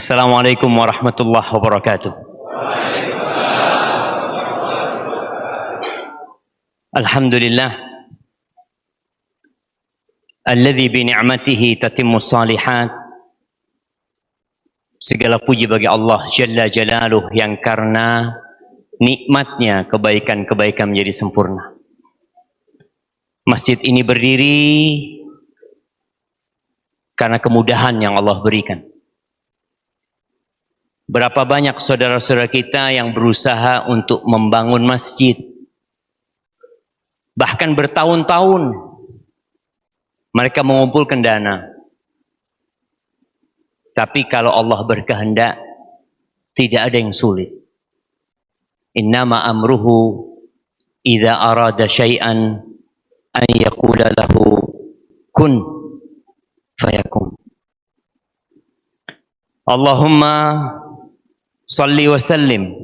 Assalamualaikum warahmatullahi wabarakatuh. Alhamdulillah alladzi bi ni'matihi tatimmu shalihat. Segala puji bagi Allah Jalla Jalaluh yang karena nikmatnya kebaikan-kebaikan menjadi sempurna. Masjid ini berdiri karena kemudahan yang Allah berikan. Berapa banyak saudara-saudara kita yang berusaha untuk membangun masjid, bahkan bertahun-tahun mereka mengumpulkan dana. Tapi kalau Allah berkehendak, tidak ada yang sulit. Innama amruhu idza arada syai'an an yaqula lahu kun fayakun. Allahumma salli wa sallim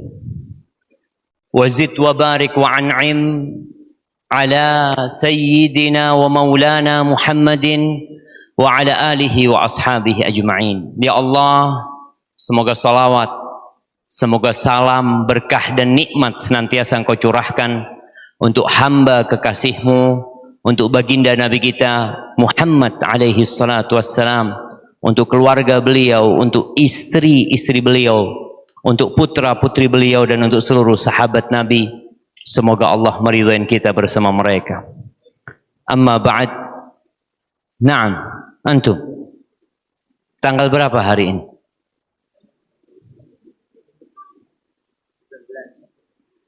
wa zid wa barik wa an'im ala sayyidina wa maulana Muhammadin wa ala alihi wa ashabihi ajma'in. Ya Allah, semoga salawat, semoga salam, berkah dan nikmat senantiasa Engkau curahkan untuk hamba kekasih-Mu, untuk baginda Nabi kita Muhammad alaihi salatu wassalam, untuk keluarga beliau, untuk istri-istri beliau, untuk putra-putri beliau, dan untuk seluruh sahabat Nabi. Semoga Allah meridhai kita bersama mereka. Amma ba'd. Naam, antum. Tanggal berapa hari ini?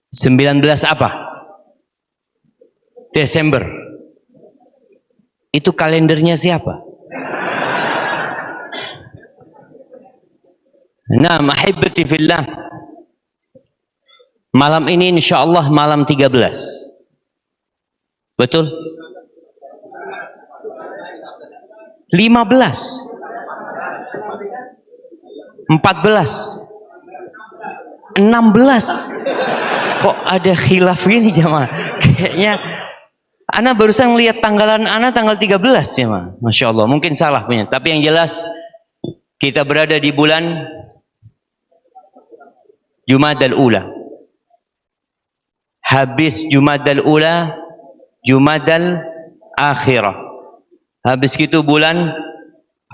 19 apa? Desember. Itu kalendernya siapa? Nah, ahibati fillah. Malam ini insyaallah malam 13. Betul? 15. 14. 16. Kok ada khilaf gini jamaah? Kayaknya ana barusan lihat tanggalan ana tanggal 13 ya, Masya Allah. Mungkin salah punya. Tapi yang jelas kita berada di bulan Jumadal Ula. Habis Jumadal Ula, Jumadal Akhirah. Habis itu bulan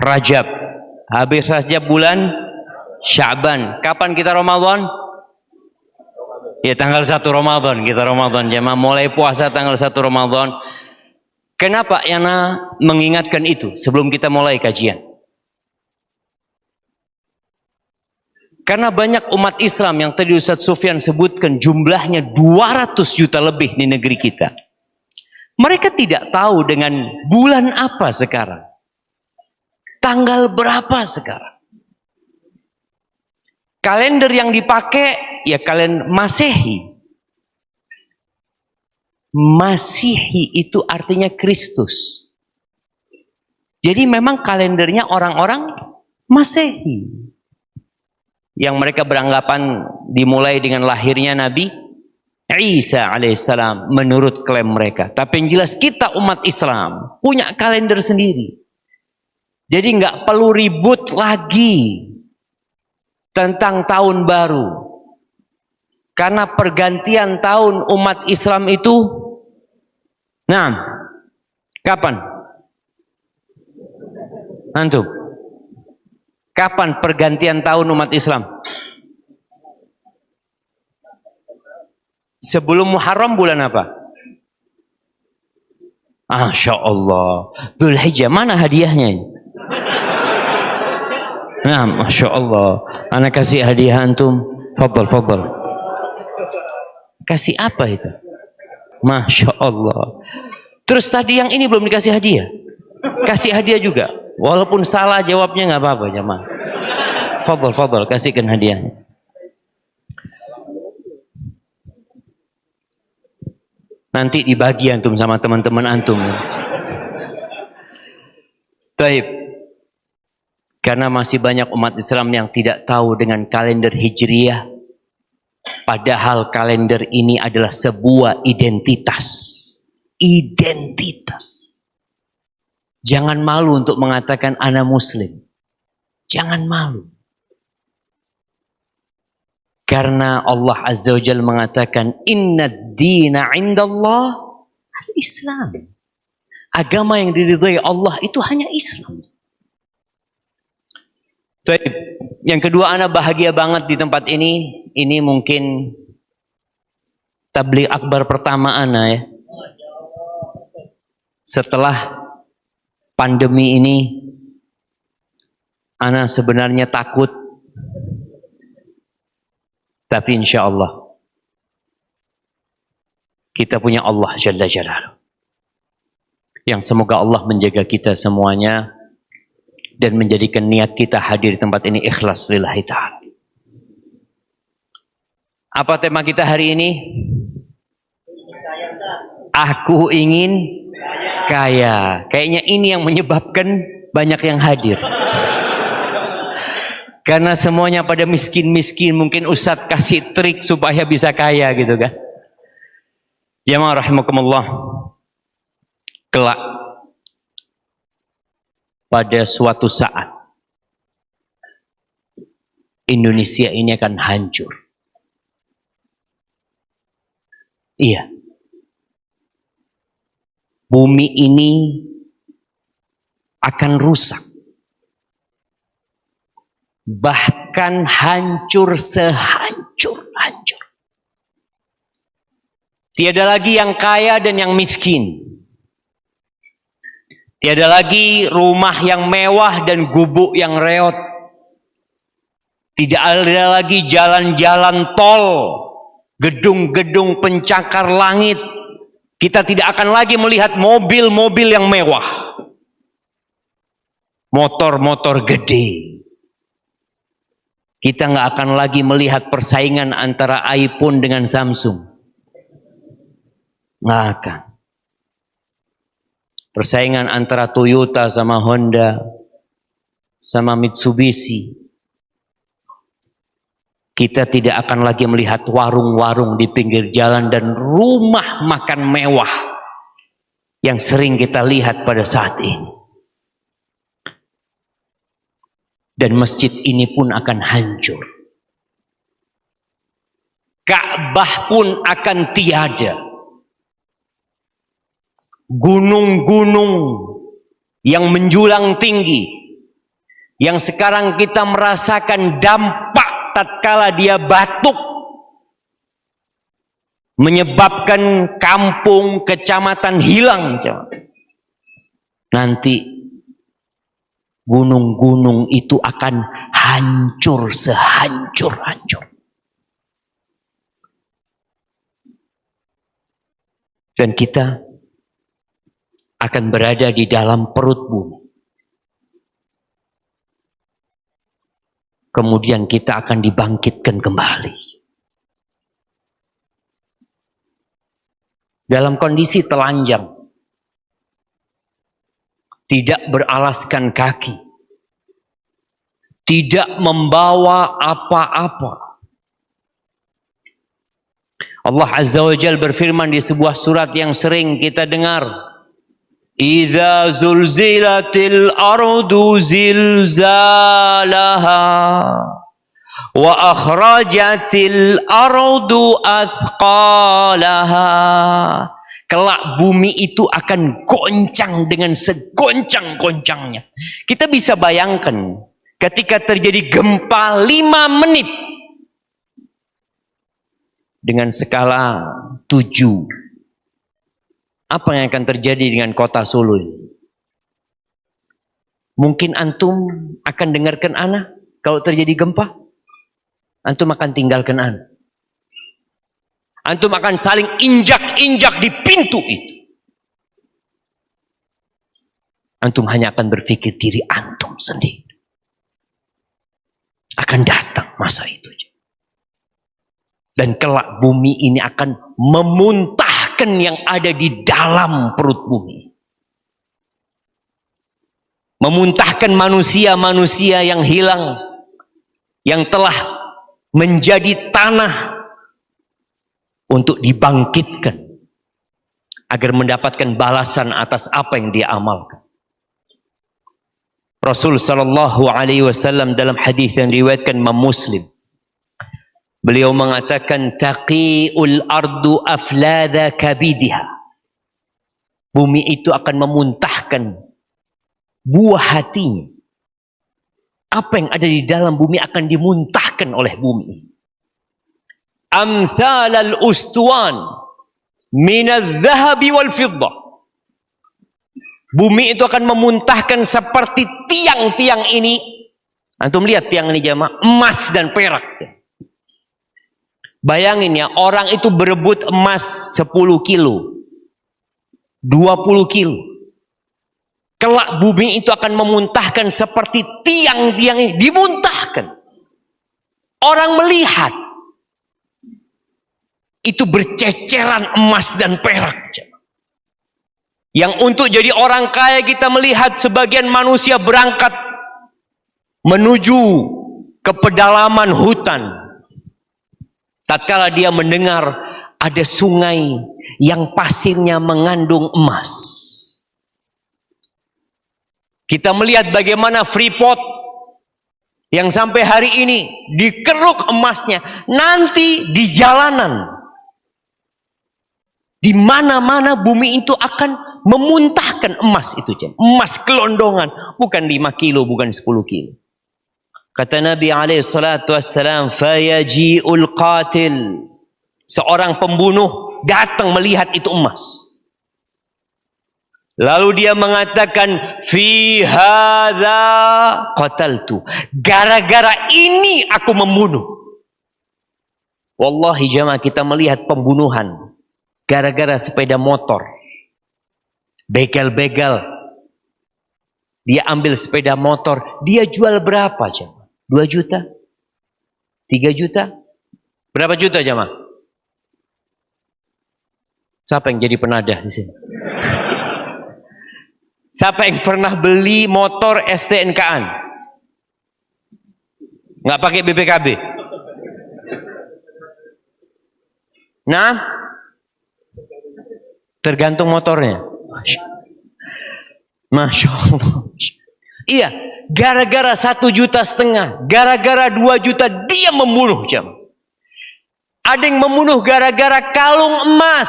Rajab. Habis Rajab bulan Sya'ban. Kapan kita Ramadan? Ya tanggal 1 Ramadan kita Ramadan. Jemaah mulai puasa tanggal 1 Ramadan. Kenapa Yana mengingatkan itu sebelum kita mulai kajian? Karena banyak umat Islam yang tadi Ustaz Sufyan sebutkan jumlahnya 200 juta lebih di negeri kita. Mereka tidak tahu dengan bulan apa sekarang. Tanggal berapa sekarang. Kalender yang dipakai ya kalender Masehi. Masihi itu artinya Kristus. Jadi memang kalendernya orang-orang Masehi. Yang mereka beranggapan dimulai dengan lahirnya Nabi Isa alaihissalam menurut klaim mereka. Tapi yang jelas kita umat Islam punya kalender sendiri. Jadi nggak perlu ribut lagi tentang tahun baru. Karena pergantian tahun umat Islam itu, nah, kapan? Antum? Kapan pergantian tahun umat Islam? Sebelum Muharram bulan apa? Masya Allah. Dzulhijjah, mana hadiahnya? Nah, Masya Allah. Anak kasih hadiah antum. Fadal, fadal. Kasih apa itu? Masya Allah. Terus tadi yang ini belum dikasih hadiah. Kasih hadiah juga. Walaupun salah jawabnya nggak apa-apa jemaah. Fadal, fadal, kasihkan hadiahnya. Nanti dibagi antum sama teman-teman antum. Baik. Karena masih banyak umat Islam yang tidak tahu dengan kalender Hijriyah. Padahal kalender ini adalah sebuah identitas. Identitas. Jangan malu untuk mengatakan ana muslim. Jangan malu. Karena Allah Azza wa Jalla mengatakan inna dina indallah al-Islam. Agama yang diridhai Allah itu hanya Islam. Baik. Yang kedua, ana bahagia banget di tempat ini. Ini mungkin tabligh akbar pertama ana ya. Setelah pandemi ini, ana sebenarnya takut. Tapi insya Allah kita punya Allah Jalla Jalaluh, yang semoga Allah menjaga kita semuanya dan menjadikan niat kita hadir di tempat ini ikhlas lillahi ta'ala. Apa tema kita hari ini? Aku ingin kaya. Kayaknya ini yang menyebabkan banyak yang hadir. Karena semuanya pada miskin-miskin, mungkin Ustadz kasih trik supaya bisa kaya gitu kan. Jamaah rahimakumullah. Kelak pada suatu saat Indonesia ini akan hancur. Iya. Bumi ini akan rusak. Bahkan hancur sehancur-hancur. Tiada lagi yang kaya dan yang miskin. Tiada lagi rumah yang mewah dan gubuk yang reot. Tidak ada lagi jalan-jalan tol, gedung-gedung pencakar langit. Kita tidak akan lagi melihat mobil-mobil yang mewah. Motor-motor gede. Kita nggak akan lagi melihat persaingan antara iPhone dengan Samsung. Nggak akan. Persaingan antara Toyota sama Honda, sama Mitsubishi. Kita tidak akan lagi melihat warung-warung di pinggir jalan dan rumah makan mewah yang sering kita lihat pada saat ini. Dan masjid ini pun akan hancur. Ka'bah pun akan tiada. Gunung-gunung yang menjulang tinggi, yang sekarang kita merasakan dampak tatkala dia batuk, menyebabkan kampung, kecamatan hilang. Nanti gunung-gunung itu akan hancur sehancur-hancur. Dan kita akan berada di dalam perut bumi. Kemudian kita akan dibangkitkan kembali. Dalam kondisi telanjang. Tidak beralaskan kaki. Tidak membawa apa-apa. Allah Azza wa Jalla berfirman di sebuah surat yang sering kita dengar. Idza zulzilatil ardu zilzalaha wa akhrajatil ardu athqalaha. Kelak bumi itu akan goncang dengan segoncang-goncangnya. Kita bisa bayangkan ketika terjadi gempa 5 menit dengan skala 7. Apa yang akan terjadi dengan kota Solo ini? Mungkin antum akan dengarkan ana kalau terjadi gempa. Antum akan tinggalkan ana. Antum akan saling injak-injak di pintu itu. Antum hanya akan berpikir diri antum sendiri. Akan datang masa itu. Dan kelak bumi ini akan memuntahkan yang ada di dalam perut bumi. Memuntahkan manusia-manusia yang hilang. Yang telah menjadi tanah. Untuk dibangkitkan agar mendapatkan balasan atas apa yang dia amalkan. Rasul sallallahu alaihi wasallam dalam hadis yang diriwayatkan Imam Muslim Beliau mengatakan taqiul ardu aflada kabidiha. Bumi itu akan memuntahkan buah hatinya. Apa yang ada di dalam bumi akan dimuntahkan oleh bumi. Amthal al-ustuwan min al-dhahabi wal fiddah. Bumi itu akan memuntahkan seperti tiang-tiang ini. Antum lihat tiang ini jamaah, emas dan perak. Bayangin ya, orang itu berebut emas 10 kilo, 20 kilo. Kelak bumi itu akan memuntahkan seperti tiang-tiang ini, dimuntahkan. Orang melihat itu berceceran emas dan perak. Yang untuk jadi orang kaya kita melihat sebagian manusia berangkat menuju ke pedalaman hutan. Tatkala dia mendengar ada sungai yang pasirnya mengandung emas. Kita melihat bagaimana Freeport yang sampai hari ini dikeruk emasnya. Nanti di jalanan, di mana-mana bumi itu akan memuntahkan emas itu. Emas kelondongan, bukan 5 kilo, bukan 10 kilo. Kata Nabi SAW, fayaji'ul qatil. Seorang pembunuh datang melihat itu emas. Lalu dia mengatakan, fi hadza qataltu. Gara-gara ini aku membunuh. Wallahi jamaah, kita melihat pembunuhan gara-gara sepeda motor. Begal-begal. Dia ambil sepeda motor, dia jual berapa jamaah? 2 juta? 3 juta? Berapa juta jamaah? Siapa yang jadi penadah di sini? Siapa yang pernah beli motor STNK-an? Nggak pakai BPKB? Nah, tergantung motornya. Masya Allah. Iya, gara-gara 1,5 juta, gara-gara 2 juta dia membunuh jam. Ada yang membunuh gara-gara kalung emas.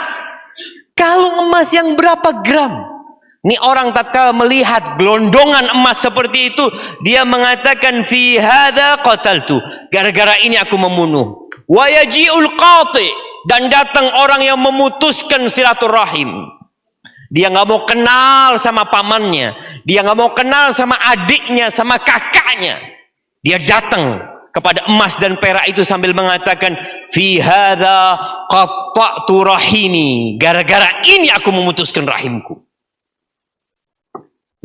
Kalung emas yang berapa gram? Ini orang tatkala melihat gelondongan emas seperti itu, dia mengatakan fi hadza qataltu. Gara-gara ini aku membunuh. Wa yaji'ul qati, dan datang orang yang memutuskan silaturahim. Dia nggak mau kenal sama pamannya, dia nggak mau kenal sama adiknya, sama kakaknya. Dia datang kepada emas dan perak itu sambil mengatakan, fi hadza qatta'tu rahimi. Gara-gara ini aku memutuskan rahimku.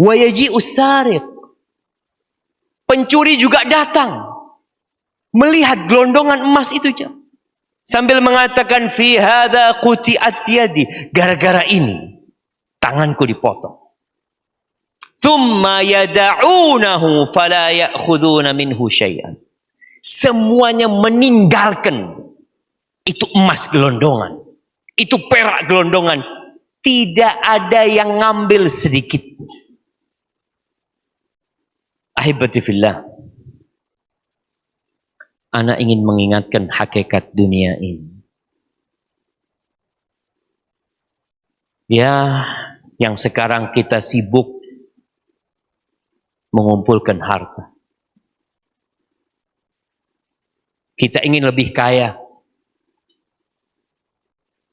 Wa yaji'us sariq. Pencuri juga datang melihat gelondongan emas itu sambil mengatakan, fi hadza quti'at yadi. Gara-gara ini tanganku dipotong. Thumma yada'unahu fala ya'khuduna minhu syai'an. Semuanya meninggalkan itu emas gelondongan, itu perak gelondongan. Tidak ada yang ngambil sedikit. Ahibati fillah, ana ingin mengingatkan hakikat dunia ini. Ya, yang sekarang kita sibuk mengumpulkan harta. Kita ingin lebih kaya.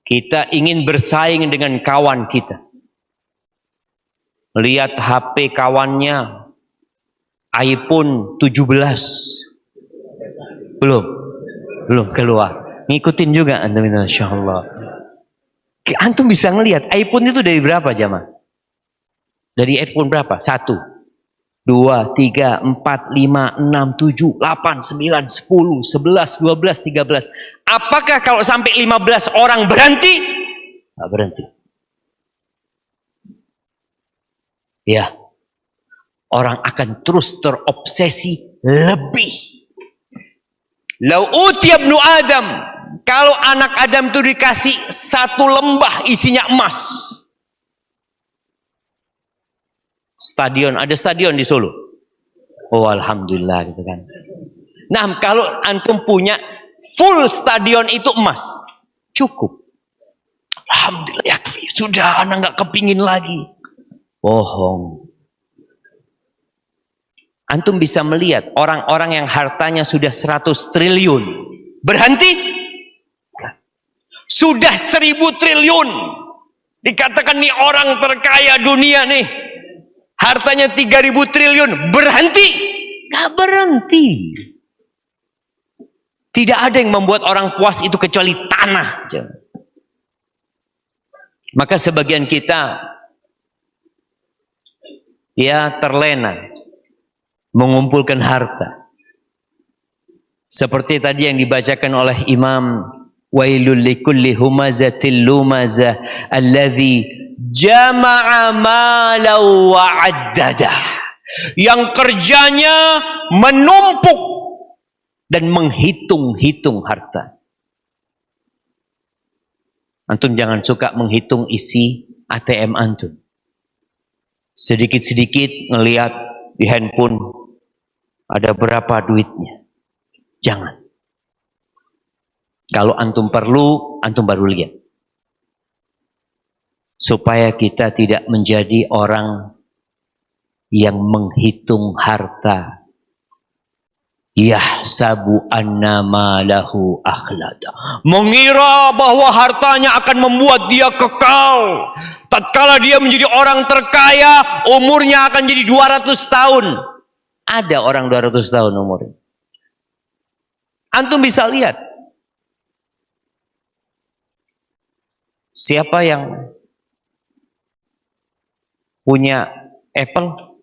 Kita ingin bersaing dengan kawan kita. Lihat HP kawannya, iPhone 17. Belum keluar. Ngikutin juga antum, insyaallah. Antum bisa ngelihat iPhone itu dari berapa jamaah? Dari iPhone berapa? 1, 2, 3, 4, 5, 6, 7, 8, 9, 10, 11, 12, 13. Apakah kalau sampai 15 orang berhenti? Nggak berhenti. Ya. Orang akan terus terobsesi lebih. Lau utiya ibnu Adam, kalau anak Adam itu dikasih 1 lembah isinya emas. Stadion, ada stadion di Solo. Oh alhamdulillah gitu kan. Nah, kalau antum punya full stadion itu emas, cukup. Alhamdulillah, yakfi. Sudah, anak nggak kepingin lagi. Bohong. Antum bisa melihat orang-orang yang hartanya sudah 100 triliun. Berhenti? Sudah 1000 triliun. Dikatakan nih orang terkaya dunia nih. Hartanya 3000 triliun. Berhenti? Nggak berhenti. Tidak ada yang membuat orang puas itu kecuali tanah. Maka sebagian kita ya terlena mengumpulkan harta. Seperti tadi yang dibacakan oleh Imam, wailul likulli humazatil lumazah alladzi jama'a malau wa'addada. Yang kerjanya menumpuk dan menghitung-hitung harta. Antum jangan suka menghitung isi ATM antum. Sedikit-sedikit ngelihat di handphone ada berapa duitnya. Jangan. Kalau antum perlu, antum baru lihat. Supaya kita tidak menjadi orang yang menghitung harta. Yahsabu anna malahu akhlada. Mengira bahwa hartanya akan membuat dia kekal. Tatkala dia menjadi orang terkaya, umurnya akan jadi 200 tahun. Ada orang 200 tahun umurnya. Antum bisa lihat. Siapa yang punya Apple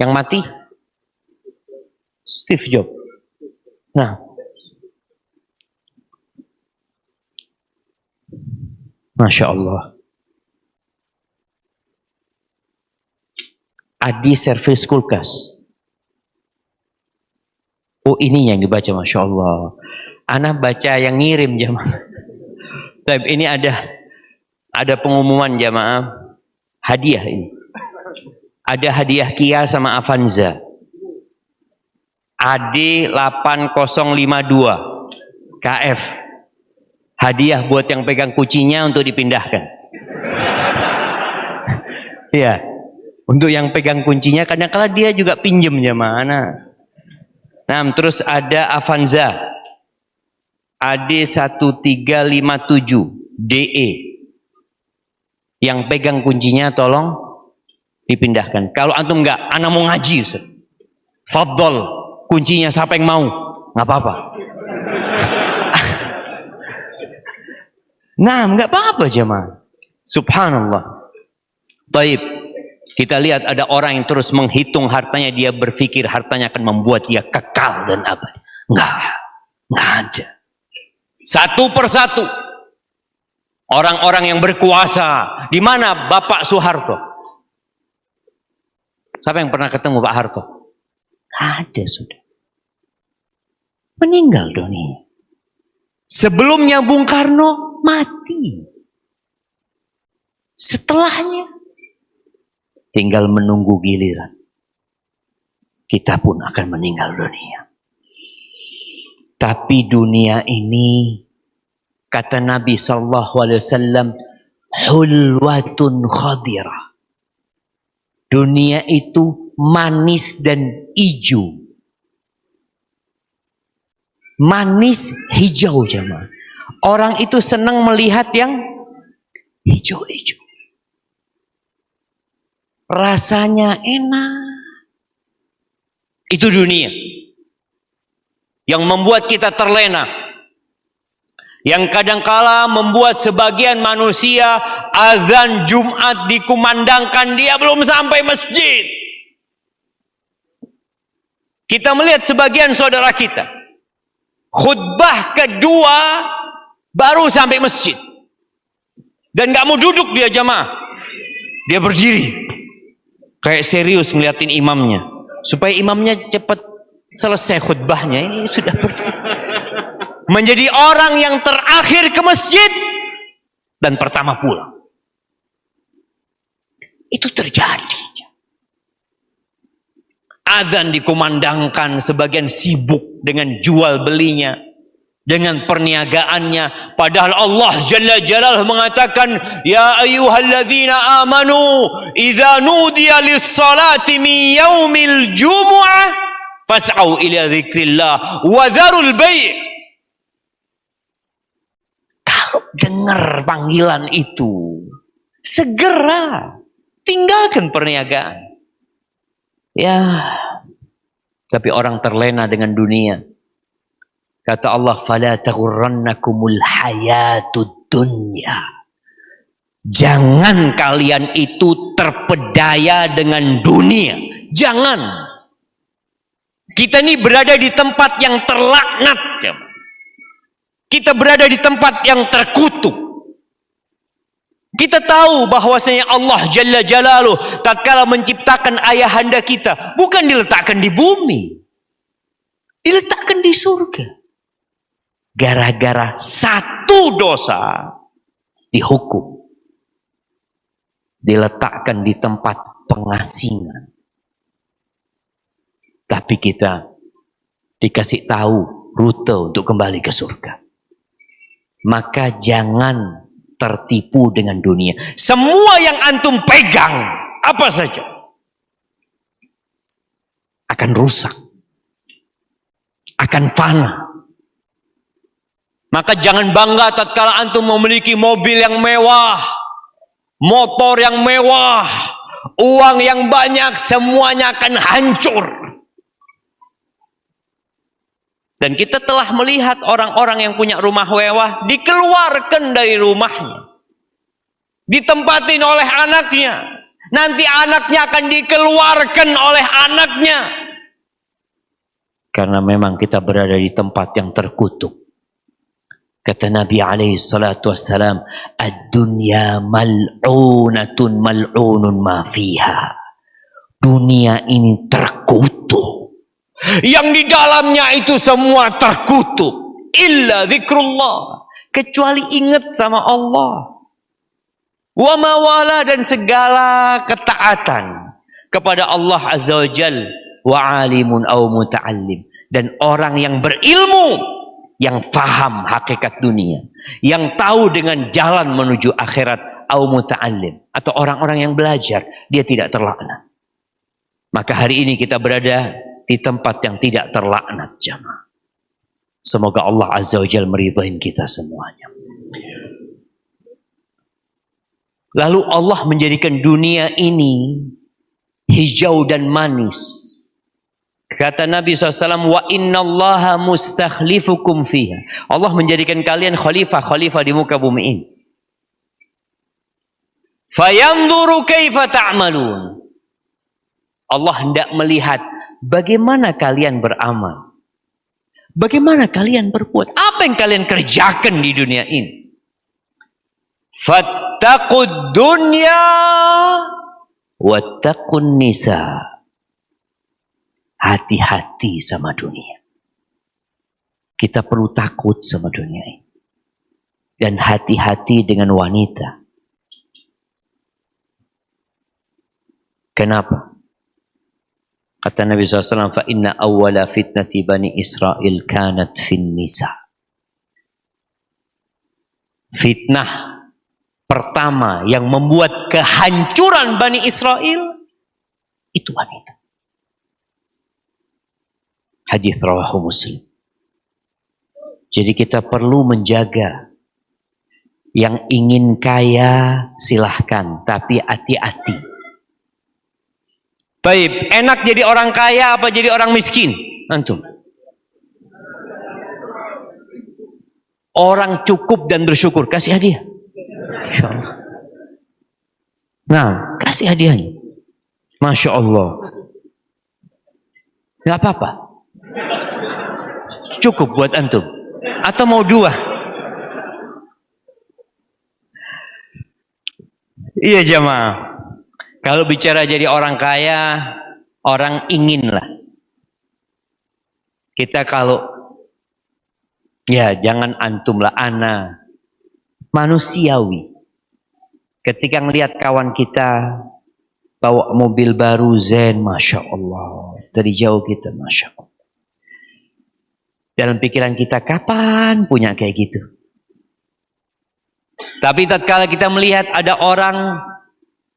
yang mati? Steve Jobs. Nah, Masya Allah. Adi servis kulkas. Oh, ini yang dibaca, Masya Allah. Ana baca yang ngirim jamaah. Tapi ini ada pengumuman jamaah. Hadiah ini. Ada hadiah Kia sama Avanza. AD 8052 KF. Hadiah buat yang pegang kuncinya untuk dipindahkan. Iya. Untuk yang pegang kuncinya kadang-kadang dia juga pinjem jamaah. Nah, terus ada Avanza AD 1357 DE. Yang pegang kuncinya tolong dipindahkan. Kalau antum enggak, ana mau ngaji Ustaz. Fadhol. Kuncinya siapa yang mau? Nggak apa-apa. Nah, nggak apa-apa jemaah. Subhanallah. Taib. Kita lihat ada orang yang terus menghitung hartanya, dia berpikir hartanya akan membuat dia kekal dan abadi. Nggak ada. Satu persatu. Orang-orang yang berkuasa. Di mana Bapak Soeharto? Siapa yang pernah ketemu Pak Harto? Ada sudah. Meninggal dunia. Sebelumnya Bung Karno mati. Setelahnya tinggal menunggu giliran. Kita pun akan meninggal dunia. Tapi dunia ini, kata Nabi SAW, hulwatun khadirah. Dunia itu manis dan hijau. Manis hijau jemaah. Orang itu senang melihat yang hijau-hijau. Rasanya enak. Itu dunia. Yang membuat kita terlena. Yang kadangkala membuat sebagian manusia azan Jumat dikumandangkan, dia belum sampai masjid. Kita melihat sebagian saudara kita, khutbah kedua baru sampai masjid. Dan gak mau duduk dia jamaah. Dia berdiri. Kayak serius ngeliatin imamnya. Supaya imamnya cepat selesai khutbahnya. Ini sudah berdiri. Menjadi orang yang terakhir ke masjid dan pertama pulang. Itu terjadi. adzan dikumandangkan, sebagian sibuk dengan jual belinya, dengan perniagaannya. Padahal Allah Jalla Jalaluhu mengatakan, ya ayyuhalladzina amanu idza nudiya lis-salati min yaumil jumu'ah fas'au ila dzikrillah wa dzarul bai'. Kalau dengar panggilan itu, segera tinggalkan perniagaan. Ya, tapi orang terlena dengan dunia. Kata Allah, fala taghurrannakumul hayatud dunya. Jangan kalian itu terpedaya dengan dunia. Jangan. Kita ini berada di tempat yang terlaknat. Kita berada di tempat yang terkutuk. Kita tahu bahwasanya Allah Jalla Jalaluhu tatkala menciptakan ayahanda kita, bukan diletakkan di bumi, diletakkan di surga. Gara-gara satu dosa dihukum, diletakkan di tempat pengasingan. Tapi kita dikasih tahu rute untuk kembali ke surga. Maka jangan tertipu dengan dunia. Semua yang antum pegang, apa saja, akan rusak, akan fana. Maka jangan bangga tatkala antum memiliki mobil yang mewah, motor yang mewah, uang yang banyak, semuanya akan hancur. Dan kita telah melihat orang-orang yang punya rumah mewah dikeluarkan dari rumahnya, ditempatin oleh anaknya. Nanti anaknya akan dikeluarkan oleh anaknya. Karena memang kita berada di tempat yang terkutuk. Kata Nabi alaihi salatu wassalam, ad-dunya mal'unatun mal'unun ma fiha. Dunia ini terkutuk. Yang di dalamnya itu semua terkutuk. Illa zikrullah. Kecuali ingat sama Allah. Wa mawala, dan segala ketaatan kepada Allah Azza wa Jal. Wa alimun au muta'allim. Dan orang yang berilmu, yang faham hakikat dunia, yang tahu dengan jalan menuju akhirat, au muta'allim, atau orang-orang yang belajar, dia tidak terlaknat. Maka hari ini kita berada di tempat yang tidak terlaknat, jamaah. Semoga Allah Azza wa Jalla meridhain kita semuanya. Lalu Allah menjadikan dunia ini hijau dan manis. Kata Nabi SAW, wa innallaha mustakhlifukum fiha. Allah menjadikan kalian khalifah di muka bumi ini. Fayanzuru kaifa ta'malun. Allah hendak melihat bagaimana kalian beramal. Bagaimana kalian berbuat. Apa yang kalian kerjakan di dunia ini. Fattaqud dunya wattaqun nisa. Hati-hati sama dunia. Kita perlu takut sama dunia ini. Dan hati-hati dengan wanita. Kenapa? Kata Nabi SAW, fa inna awwala fitnati bani Israel kanat fin nisa. Fitnah pertama yang membuat kehancuran Bani Israel itu wanita. Hadis rawahu Muslim. Jadi kita perlu menjaga. Yang ingin kaya silahkan, tapi hati-hati. Baik, enak jadi orang kaya apa jadi orang miskin? Antum. Orang cukup dan bersyukur, kasih hadiah. Insyaallah. Nah, kasih hadiahnya. Masya Allah. Gak apa-apa. Cukup buat antum. Atau mau dua? Iya jamaah. Kalau bicara jadi orang kaya, orang inginlah. Kita kalau, ya jangan antum lah, ana. Manusiawi. Ketika melihat kawan kita bawa mobil baru zen, Masya Allah. Dari jauh kita, Masya Allah. Dalam pikiran kita, kapan punya kayak gitu? Tapi tatkala kita melihat ada orang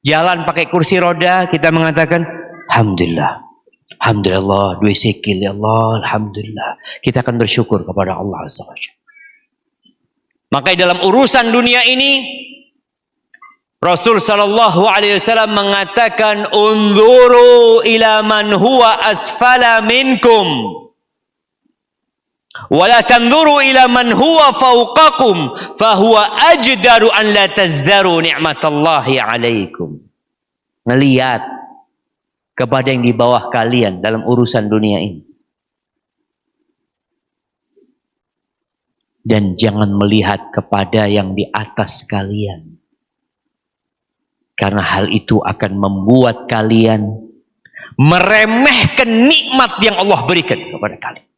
jalan pakai kursi roda, kita mengatakan, Alhamdulillah. Alhamdulillah, dua sikil, ya Allah, Alhamdulillah. Kita akan bersyukur kepada Allah Azza wa Jalla. Maka dalam urusan dunia ini, Rasul sallallahu alaihi wasallam mengatakan, "Unzuru ila man huwa asfala minkum, wa la tanzuru ila man huwa fawqakum, fa huwa ajdaru an la tazdaru ni'matallahi alaikum." Ngelihat kepada yang di bawah kalian dalam urusan dunia ini. Dan jangan melihat kepada yang di atas kalian. Karena hal itu akan membuat kalian meremehkan nikmat yang Allah berikan kepada kalian.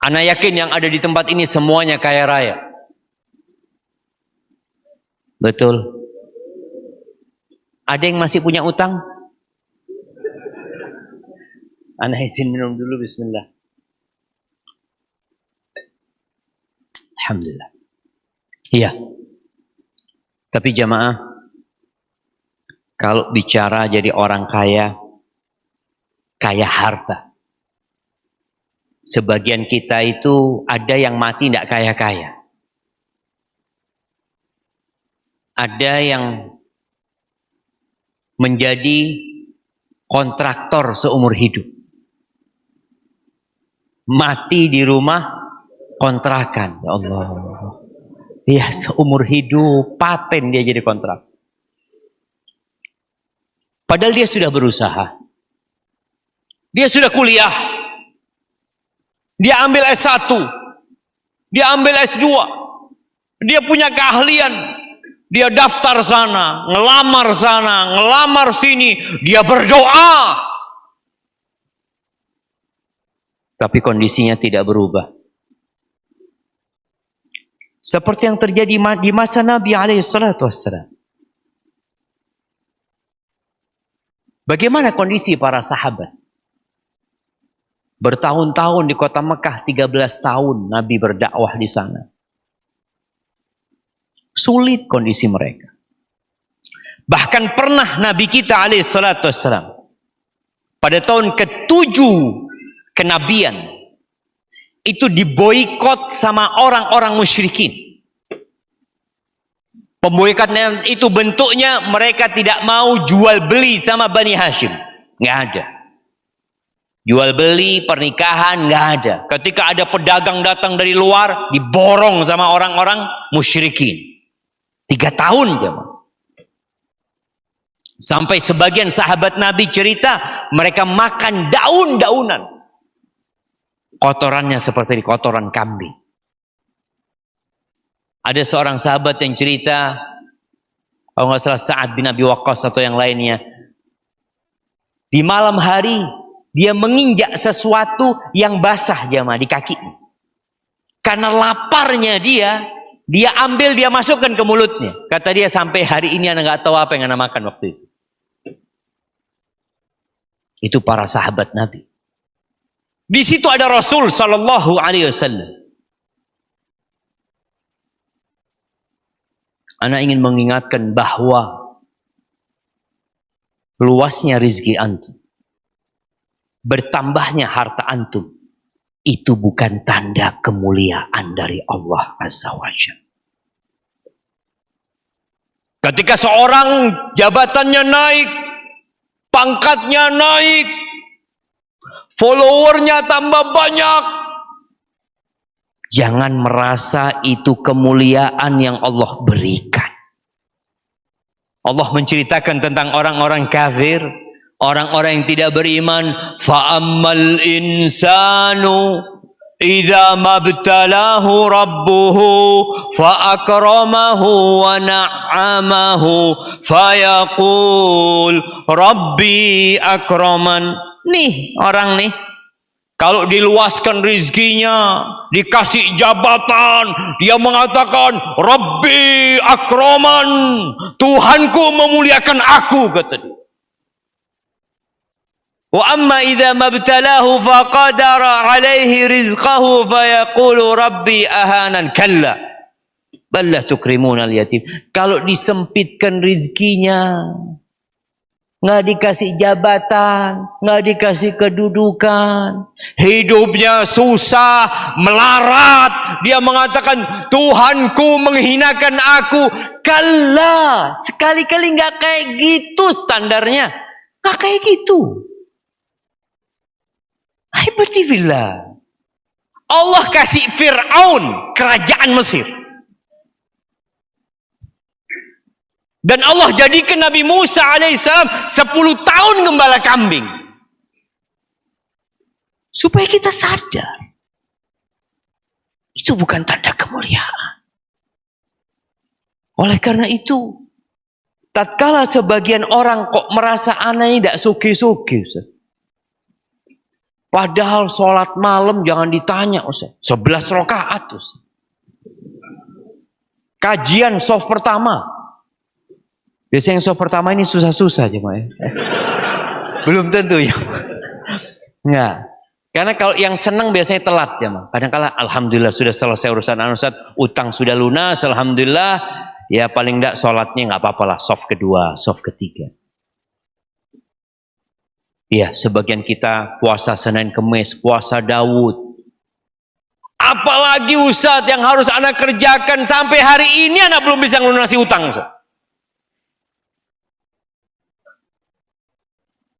Ana yakin yang ada di tempat ini semuanya kaya raya. Betul. Ada yang masih punya utang? Ana izin minum dulu, bismillah. Alhamdulillah. Iya. Tapi jamaah, kalau bicara jadi orang kaya, kaya harta. Sebagian kita itu ada yang mati tidak kaya-kaya. Ada yang menjadi kontraktor seumur hidup. Mati di rumah kontrakan. Ya Allah. Ya, seumur hidup paten dia jadi kontrak. Padahal dia sudah berusaha. Dia sudah kuliah. Dia ambil S1. Dia ambil S2. Dia punya keahlian. Dia daftar sana, ngelamar sini. Dia berdoa. Tapi kondisinya tidak berubah. Seperti yang terjadi di masa Nabi SAW. Bagaimana kondisi para sahabat? Bertahun-tahun di kota Mekah, 13 tahun Nabi berdakwah di sana. Sulit kondisi mereka. Bahkan pernah Nabi kita alaihissalam pada tahun ke-7 kenabian itu diboikot sama orang-orang musyrikin. Pemboikotnya itu bentuknya mereka tidak mau jual beli sama Bani Hashim. Nggak ada. Jual beli, pernikahan, nggak ada. Ketika ada pedagang datang dari luar, diborong sama orang-orang musyrikin. 3 tahun jemaah. Sampai sebagian sahabat Nabi cerita, mereka makan daun-daunan. Kotorannya seperti kotoran kambing. Ada seorang sahabat yang cerita, kalau nggak salah Sa'ad bin Abi Waqqas atau yang lainnya, di malam hari dia menginjak sesuatu yang basah jemaah di kakinya. Karena laparnya dia ambil, dia masukkan ke mulutnya. Kata dia, sampai hari ini anak nggak tahu apa yang anak makan waktu itu. Itu para sahabat Nabi. Di situ ada Rasul Sallallahu Alaihi Wasallam. Anak ingin mengingatkan bahwa luasnya rizki antum, bertambahnya harta antum, itu bukan tanda kemuliaan dari Allah Azza wa Jalla. Ketika seorang jabatannya naik, pangkatnya naik, followernya tambah banyak, jangan merasa itu kemuliaan yang Allah berikan. Allah menceritakan tentang orang-orang kafir, orang-orang yang tidak beriman. Fa'ammal insanu idza mabtalahu rabbuhu fa'akramahu wa na'amahu fayaqul rabbi akraman. Nih orang nih, Kalau diluaskan rizkinya, dikasih jabatan, dia mengatakan, Rabbi akraman, Tuhanku memuliakan aku, kata dia. Wa amma idza mabtalahu faqadara alaihi rizqahu fayaqulu rabbi ahanan, kalla bal la tukrimuna al-yatim. Kalau disempitkan rizkinya, nggak dikasih jabatan, nggak dikasih kedudukan, hidupnya susah, melarat, dia mengatakan Tuhanku menghinakan aku. Kalla, sekali-kali nggak kayak gitu standarnya, nggak kayak gitu. Aibatifillah, Allah kasih Fir'aun kerajaan Mesir, dan Allah jadikan Nabi Musa alaihissalam 10 tahun gembala kambing. Supaya kita sadar, itu bukan tanda kemuliaan. Oleh karena itu, tatkala sebagian orang kok merasa aneh tidak suki-suki, padahal sholat malam jangan ditanya, Ustaz. 11 rakaat, Ustaz. Kajian soft pertama. Biasanya yang soft pertama ini susah-susah aja, ya. Belum tentu ya. Enggak. Karena kalau yang senang biasanya telat ya, kadang-kala alhamdulillah sudah selesai urusan Ustaz, utang sudah lunas, alhamdulillah, ya paling enggak sholatnya enggak apa-apa lah, soft kedua, soft ketiga. Ya, sebagian kita puasa Senin Kemis, puasa Daud. Apalagi Ustaz yang harus anak kerjakan sampai hari ini anak belum bisa melunasi utang, Ustaz.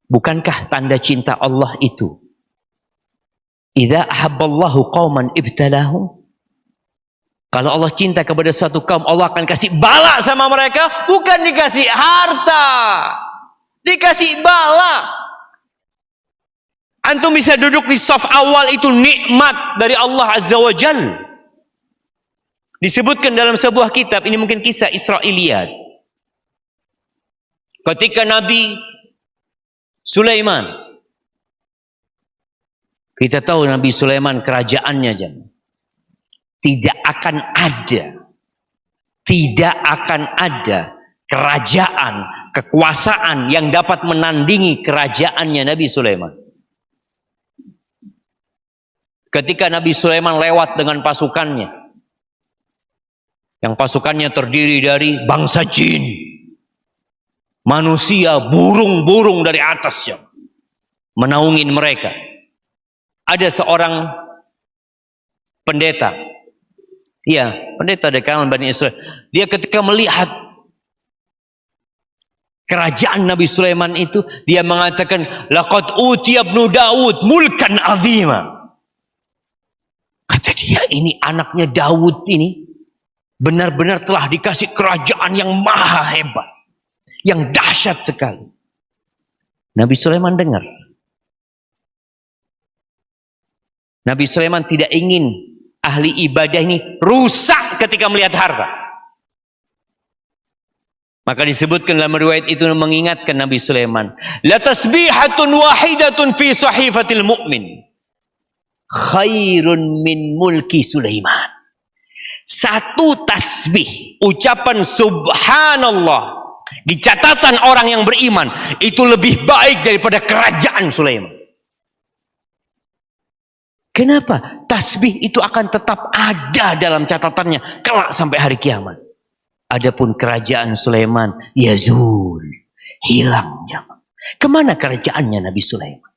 Bukankah tanda cinta Allah itu? Idza ahabballahu qauman ibtalahum. Kalau Allah cinta kepada satu kaum, Allah akan kasih bala sama mereka, bukan dikasih harta. Dikasih bala. Antum bisa duduk di saf awal, itu nikmat dari Allah Azza wa Jal. Disebutkan dalam sebuah kitab, ini mungkin kisah Israiliyat. Ketika Nabi Sulaiman, kita tahu Nabi Sulaiman kerajaannya tidak akan ada kerajaan, kekuasaan yang dapat menandingi kerajaannya Nabi Sulaiman. Ketika Nabi Sulaiman lewat dengan pasukannya, yang pasukannya terdiri dari bangsa jin, manusia, burung-burung dari atas yang menaungin mereka. Ada seorang pendeta, pendeta dari kalangan Bani Israel. Dia ketika melihat kerajaan Nabi Sulaiman itu, dia mengatakan, laqad utiya ibnu Daud mulkan azima. Kata dia, ini anaknya Daud ini benar-benar telah dikasih kerajaan yang maha hebat, yang dahsyat sekali. Nabi Sulaiman dengar. Nabi Sulaiman tidak ingin ahli ibadah ini rusak ketika melihat harta. Maka disebutkan dalam riwayat itu mengingatkan Nabi Sulaiman, la tasbihatun wahidatun fi sahifatil mu'min khairun min mulki Sulaiman. Satu tasbih, ucapan subhanallah di catatan orang yang beriman itu lebih baik daripada kerajaan Sulaiman. Kenapa? Tasbih itu akan tetap ada dalam catatannya kelak sampai hari kiamat. Adapun kerajaan Sulaiman yazul, hilang jamaah. Kemana kerajaannya Nabi Sulaiman?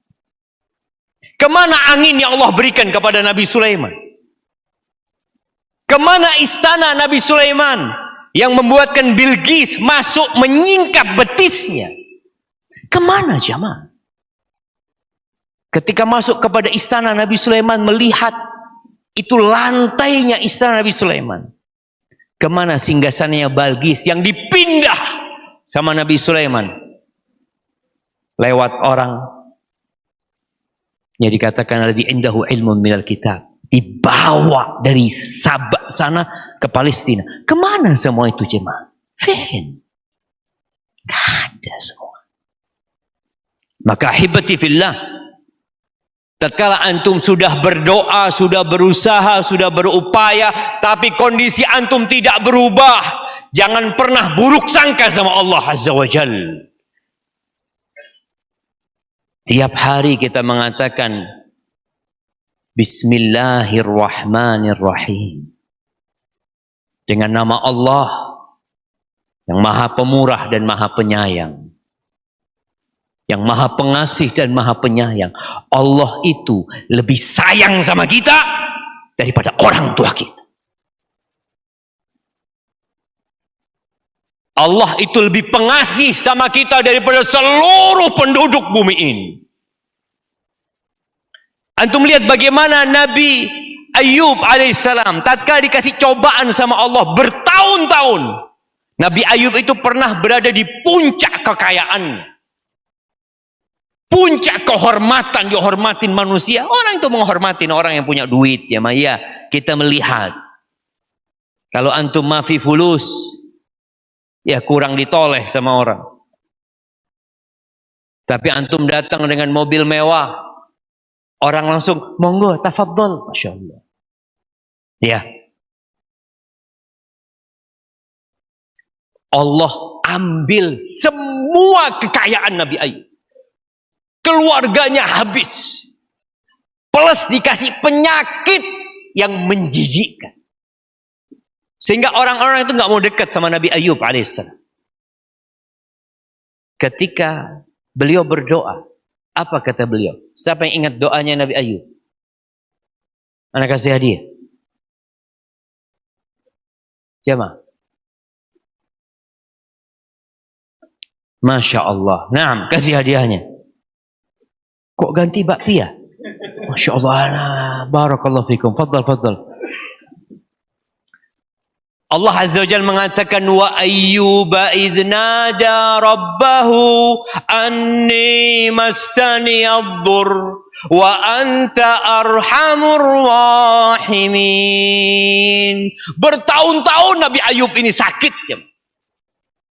Kemana angin yang Allah berikan kepada Nabi Sulaiman? Kemana istana Nabi Sulaiman yang membuatkan Bilqis masuk menyingkap betisnya? Kemana jamaah? Ketika masuk kepada istana Nabi Sulaiman, melihat itu lantainya istana Nabi Sulaiman. Kemana singgasananya Bilqis yang dipindah sama Nabi Sulaiman? Lewat orang yang dikatakan alladzi indahu ilmun minal kitab, dibawa dari Sabak sana ke Palestina. Kemana semua itu jemaah? Fin. Gak ada semua. Maka ahibati fillah, Tatkala antum sudah berdoa, sudah berusaha, sudah berupaya, tapi kondisi antum tidak berubah, jangan pernah buruk sangka sama Allah Azza wa Jalla. Tiap hari kita mengatakan Bismillahirrahmanirrahim, dengan nama Allah yang Maha Pemurah dan Maha Penyayang, yang Maha Pengasih dan Maha Penyayang. Allah itu lebih sayang sama kita daripada orang tua kita. Allah itu lebih pengasih sama kita daripada seluruh penduduk bumi ini. Antum lihat bagaimana Nabi Ayub alaihissalam tatkala dikasih cobaan sama Allah bertahun-tahun, Nabi Ayub itu pernah berada di puncak kekayaan, puncak kehormatan, dihormatin manusia. Orang itu menghormatin orang yang punya duit, ya Maya. Kita melihat kalau antum mafi fulus, ya kurang ditoleh sama orang. Tapi antum datang dengan mobil mewah, orang langsung monggo tafadhol, Masya Allah. Ya, Allah ambil semua kekayaan Nabi Ayub, keluarganya habis, plus dikasih penyakit yang menjijikkan, sehingga orang-orang itu nggak mau dekat sama Nabi Ayub alaihissalam. Ketika beliau berdoa, apa kata beliau? Siapa yang ingat doanya Nabi Ayub? Anak kasih hadiah. Jamaah. Masya Allah. Naam, kasih hadiahnya. Kok ganti bakpia? Masya Allah. Nah, barakallahu fikum. Fadal, fadal. Allah Azza wa Jalla mengatakan wa ayyuba idnada rabbahu anni massani ad-dur wa anta arhamur rahimin. Bertahun-tahun Nabi Ayub ini sakit.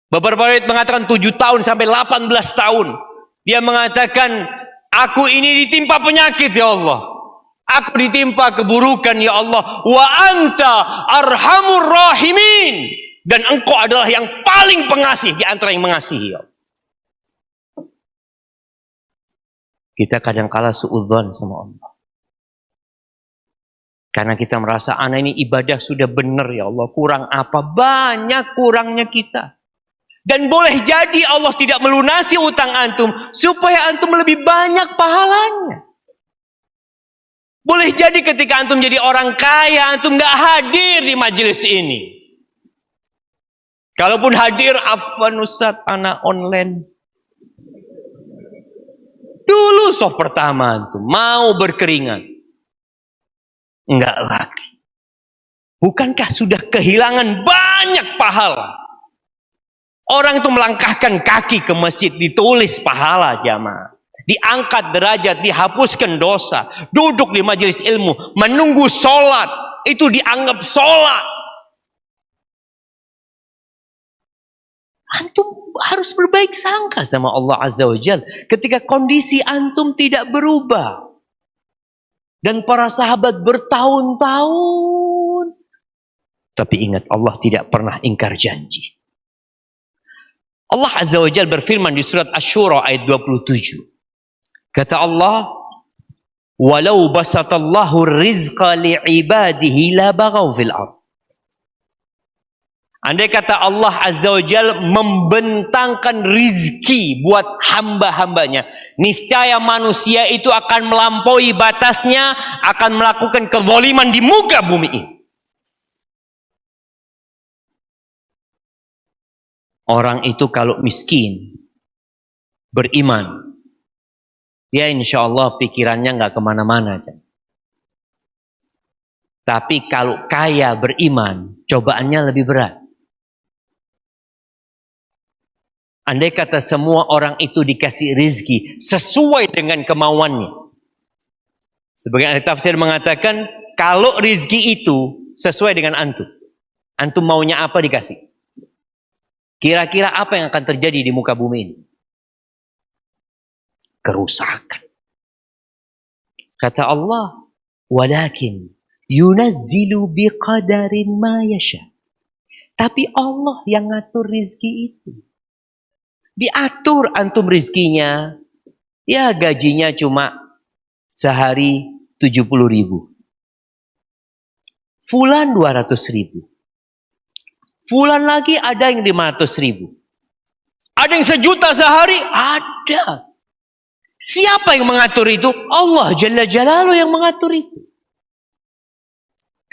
Beberapa riwayat mengatakan 7 tahun sampai 18 tahun. Dia mengatakan, aku ini ditimpa penyakit ya Allah. Aku ditimpa keburukan ya Allah. Wa anta arhamur rahimin. Dan engkau adalah yang paling pengasih di antara yang mengasihi ya Allah. Kita kadang-kala suudzon sama Allah. Karena kita merasa anak ini ibadah sudah benar ya Allah. Kurang apa? Banyak kurangnya kita. Dan boleh jadi Allah tidak melunasi utang antum supaya antum lebih banyak pahalanya. Boleh jadi ketika antum jadi orang kaya, antum gak hadir di majelis ini. Kalaupun hadir, afwan Ustaz, anak online. Dulu soft pertama antum mau berkeringat. Enggak lagi. Bukankah sudah kehilangan banyak pahala? Orang itu melangkahkan kaki ke masjid, ditulis pahala jamaah. Diangkat derajat, dihapuskan dosa. Duduk di majelis ilmu, menunggu sholat. Itu dianggap sholat. Antum harus berbaik sangka sama Allah Azza wa Jalla. Ketika kondisi antum tidak berubah. Dan para sahabat bertahun-tahun. Tapi ingat, Allah tidak pernah ingkar janji. Allah Azza wa Jalla berfirman di surat Asy-Syura ayat 27. Kata Allah, "Walau basatallahu rizqa li'ibadihi la baghaw fil ardh." Andai kata Allah Azza wa Jalla membentangkan rizki buat hamba-hambanya, niscaya manusia itu akan melampaui batasnya, akan melakukan kezaliman di muka bumi ini. Orang itu kalau miskin, beriman, ya insya Allah pikirannya nggak kemana-mana. Tapi kalau kaya beriman, cobaannya lebih berat. Andai kata semua orang itu dikasih rizki sesuai dengan kemauannya. Sebagian ahli tafsir mengatakan, kalau rizki itu sesuai dengan antum. Antum maunya apa dikasih. Kira-kira apa yang akan terjadi di muka bumi ini? Kerusakan. Kata Allah, walakin yunazzilu biqadarin ma yasha. Tapi Allah yang ngatur rizki itu. Diatur antum rizkinya. Ya gajinya cuma sehari 70.000. Fulan 200.000. Fulan lagi ada yang 500.000. Ada yang 1.000.000 sehari? Ada. Siapa yang mengatur itu? Allah Jalla Jalaluhu yang mengatur itu.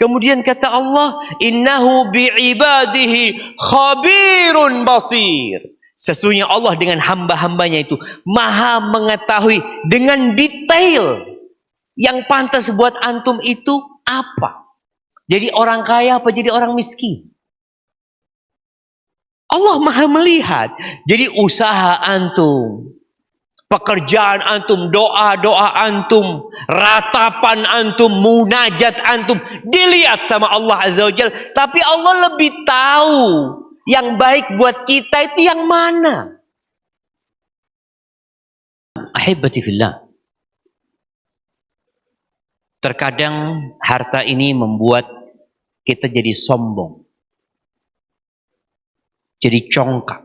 Kemudian kata Allah, innahu bi'ibadihi khabirun basir. Sesungguhnya Allah dengan hamba-hambanya itu maha mengetahui dengan detail yang pantas buat antum itu apa. Jadi orang kaya apa jadi orang miskin? Allah maha melihat. Jadi usaha antum, pekerjaan antum, doa-doa antum, ratapan antum, munajat antum, dilihat sama Allah Azza wa Jalla. Tapi Allah lebih tahu yang baik buat kita itu yang mana. Ahibati fillah. Terkadang harta ini membuat kita jadi sombong. Jadi congkak.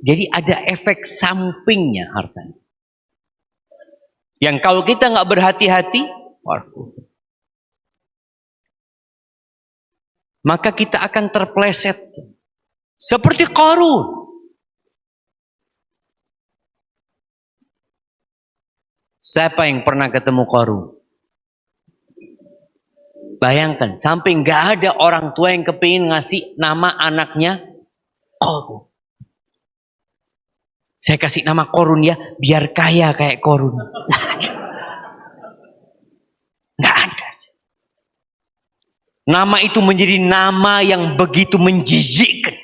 Jadi ada efek sampingnya hartanya. Yang kalau kita nggak berhati-hati, maka kita akan terpleset. Seperti Qarun. Siapa yang pernah ketemu Qarun? Bayangkan, sampai nggak ada orang tua yang kepingin ngasih nama anaknya Qarun. Saya kasih nama Qarun ya, biar kaya kayak Qarun. Nggak ada. Nama itu menjadi nama yang begitu menjijikkan.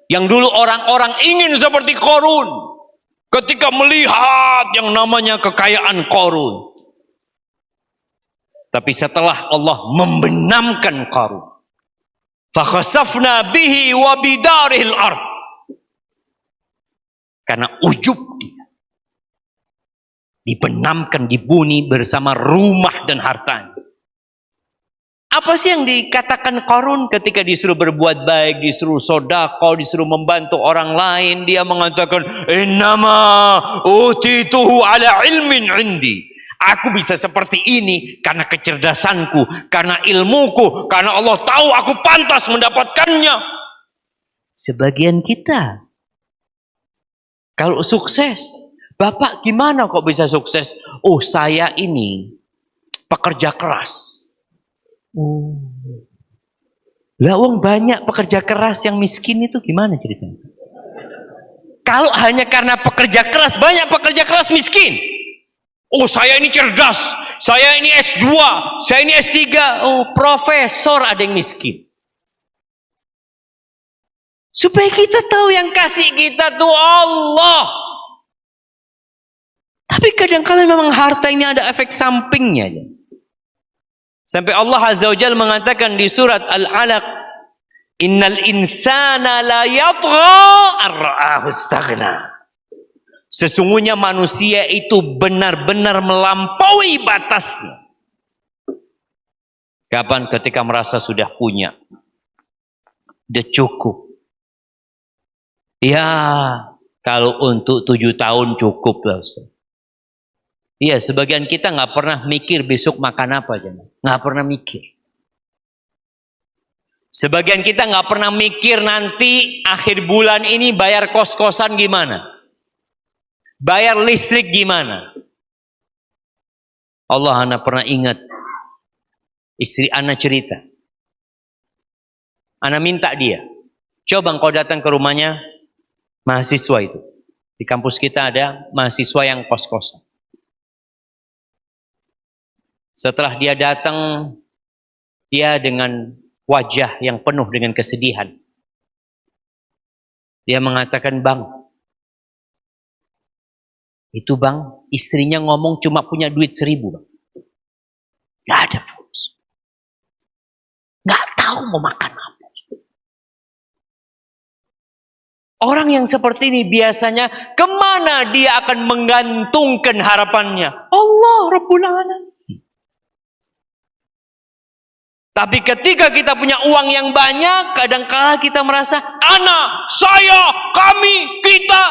Yang dulu orang-orang ingin seperti Qarun. Ketika melihat yang namanya kekayaan Qarun. Tapi setelah Allah membenamkan Qarun, fakhasafna bihi wa bidarihil ard. Karena ujub dia. Dibenamkan di bumi bersama rumah dan hartanya. Apa sih yang dikatakan Qarun ketika disuruh berbuat baik, disuruh sedekah, disuruh membantu orang lain? Dia mengatakan, innama utituhu ala ilmin indi. Aku bisa seperti ini karena kecerdasanku, karena ilmuku, karena Allah tahu aku pantas mendapatkannya. Sebagian kita, kalau sukses, Bapak gimana kok bisa sukses? Oh, saya ini pekerja keras. Lah wong banyak pekerja keras yang miskin itu gimana ceritanya? Kalau hanya karena pekerja keras, banyak pekerja keras miskin. Oh, saya ini cerdas, saya ini S2, saya ini S3. Oh, profesor ada yang miskin. Supaya kita tahu yang kasih kita tuh Allah. Tapi kadang-kadang memang harta ini ada efek sampingnya. Sampai Allah Azza wa Jalla mengatakan di surat Al-Alaq, innal insana la yatgha ar-ra'ahu istaghna. Sesungguhnya manusia itu benar-benar melampaui batasnya. Kapan? Ketika merasa sudah punya. Sudah cukup. Ya, kalau untuk 7 tahun cukup lah Ustaz. Iya, sebagian kita nggak pernah mikir besok makan apa aja. Nggak pernah mikir. Sebagian kita nggak pernah mikir nanti akhir bulan ini bayar kos-kosan gimana. Bayar listrik gimana? Allah anak pernah ingat. Istri anak cerita. Anak minta dia. Coba engkau datang ke rumahnya mahasiswa itu. Di kampus kita ada mahasiswa yang kos-kosan. Setelah dia datang, dia dengan wajah yang penuh dengan kesedihan. Dia mengatakan, Bang, itu Bang, istrinya ngomong cuma punya duit 1.000 Bang. Gak ada fulus. Gak tahu mau makan apa. Orang yang seperti ini biasanya kemana dia akan menggantungkan harapannya? Allah Rabbul Alamin. Tapi ketika kita punya uang yang banyak, kadangkala kita merasa anak, saya, kami, kita.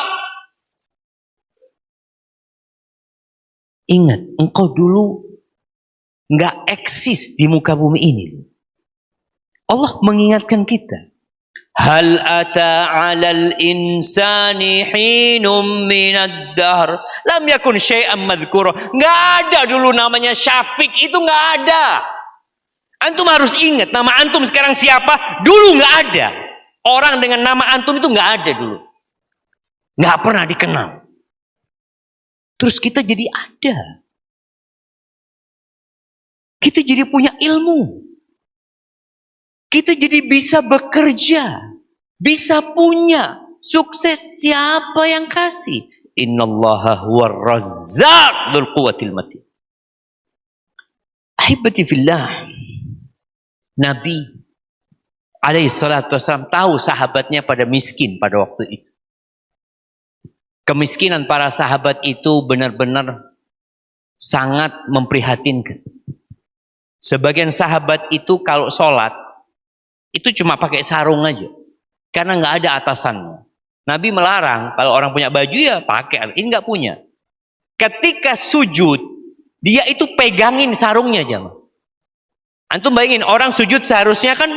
Ingat, engkau dulu nggak eksis di muka bumi ini. Allah mengingatkan kita. Hal ata 'alal insani hinum minad dahr lam yakun syai'an madhkura. Enggak ada dulu namanya Syafiq, itu enggak ada. Antum harus ingat nama antum sekarang siapa? Dulu enggak ada. Orang dengan nama antum itu enggak ada dulu. Enggak pernah dikenal. Terus kita jadi ada. Kita jadi punya ilmu. Kita jadi bisa bekerja, bisa punya, sukses. Siapa yang kasih? Innallaha huwar razzaq dzul quwwatil matin. Ahibati fillah. Nabi alaihi salatu wasallam tahu sahabatnya pada miskin pada waktu itu. Kemiskinan para sahabat itu benar-benar sangat memprihatinkan. Sebagian sahabat itu kalau sholat itu cuma pakai sarung aja, karena nggak ada atasannya. Nabi melarang kalau orang punya baju ya pakai, ini nggak punya. Ketika sujud, dia itu pegangin sarungnya jemaah. Antum bayangin orang sujud seharusnya kan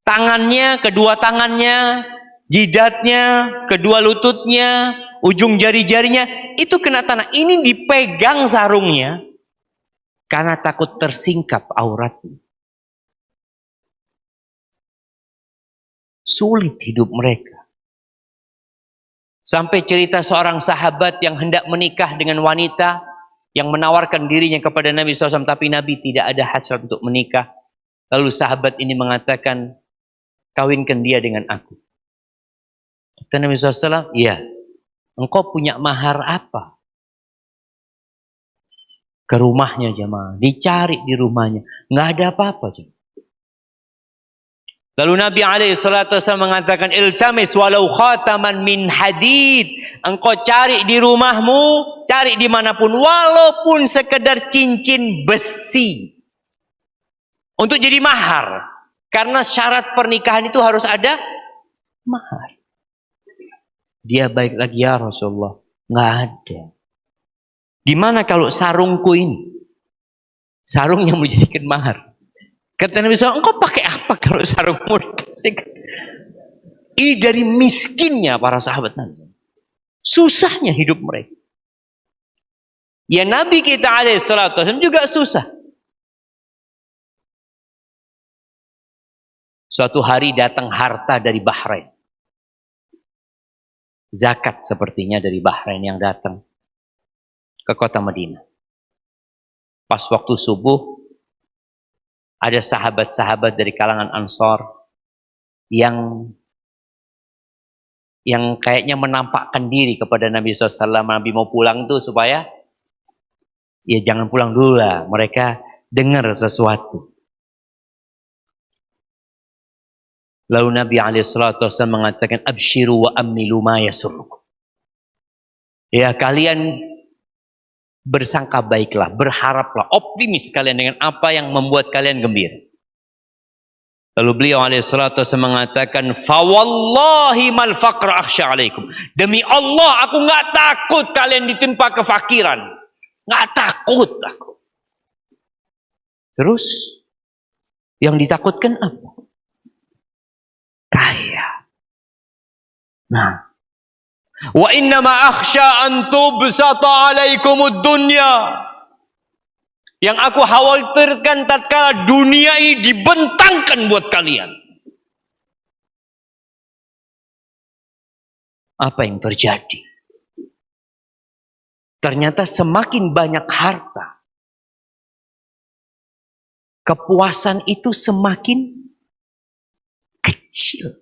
tangannya, kedua tangannya, jidatnya, kedua lututnya, ujung jari-jarinya itu kena tanah. Ini dipegang sarungnya karena takut tersingkap auratnya. Sulit hidup mereka. Sampai cerita seorang sahabat yang hendak menikah dengan wanita yang menawarkan dirinya kepada Nabi SAW, tapi Nabi tidak ada hasrat untuk menikah. Lalu sahabat ini mengatakan, kawinkan dia dengan aku. Kata Nabi SAW, iya. Engkau punya mahar apa? Ke rumahnya jemaah, dicari di rumahnya, nggak ada apa-apa jemaah. Lalu Nabi SAW mengatakan, iltamis walau khataman min hadid. Engkau cari di rumahmu, cari dimanapun, walaupun sekedar cincin besi. Untuk jadi mahar. Karena syarat pernikahan itu harus ada mahar. Dia baik lagi, ya Rasulullah, nggak ada. Gimana kalau sarungku ini? Sarung yang menjadikan mahar. Kata Nabi SAW, engkau pakai apa kalau sarungmu dikasih? Ini dari miskinnya para sahabat Nabi. Susahnya hidup mereka. Ya Nabi kita alaihissalam juga susah. Suatu hari datang harta dari Bahrain. Zakat sepertinya dari Bahrain yang datang ke kota Madinah. Pas waktu subuh, ada sahabat-sahabat dari kalangan Ansor yang kayaknya menampakkan diri kepada Nabi SAW. Nabi mau pulang tuh supaya ya jangan pulang dulu lah. Mereka dengar sesuatu. Lalu Nabi SAW mengatakan, abshiru wa ammilu ma yasurrukum. Ya kalian bersangka baiklah, berharaplah, optimis kalian dengan apa yang membuat kalian gembira. Lalu beliau alaihissalatu mengatakan, fawallahi mal faqra akhsha alaikum. Demi Allah aku nggak takut kalian ditimpa kefakiran. Nggak takut aku. Terus yang ditakutkan apa? Kaya. Nah, wa inna ma akhsha an tubsata alaikumud dunya. Yang aku khawatirkan tatkala dunia ini dibentangkan buat kalian. Apa yang terjadi? Ternyata semakin banyak harta, kepuasan itu semakin kecil.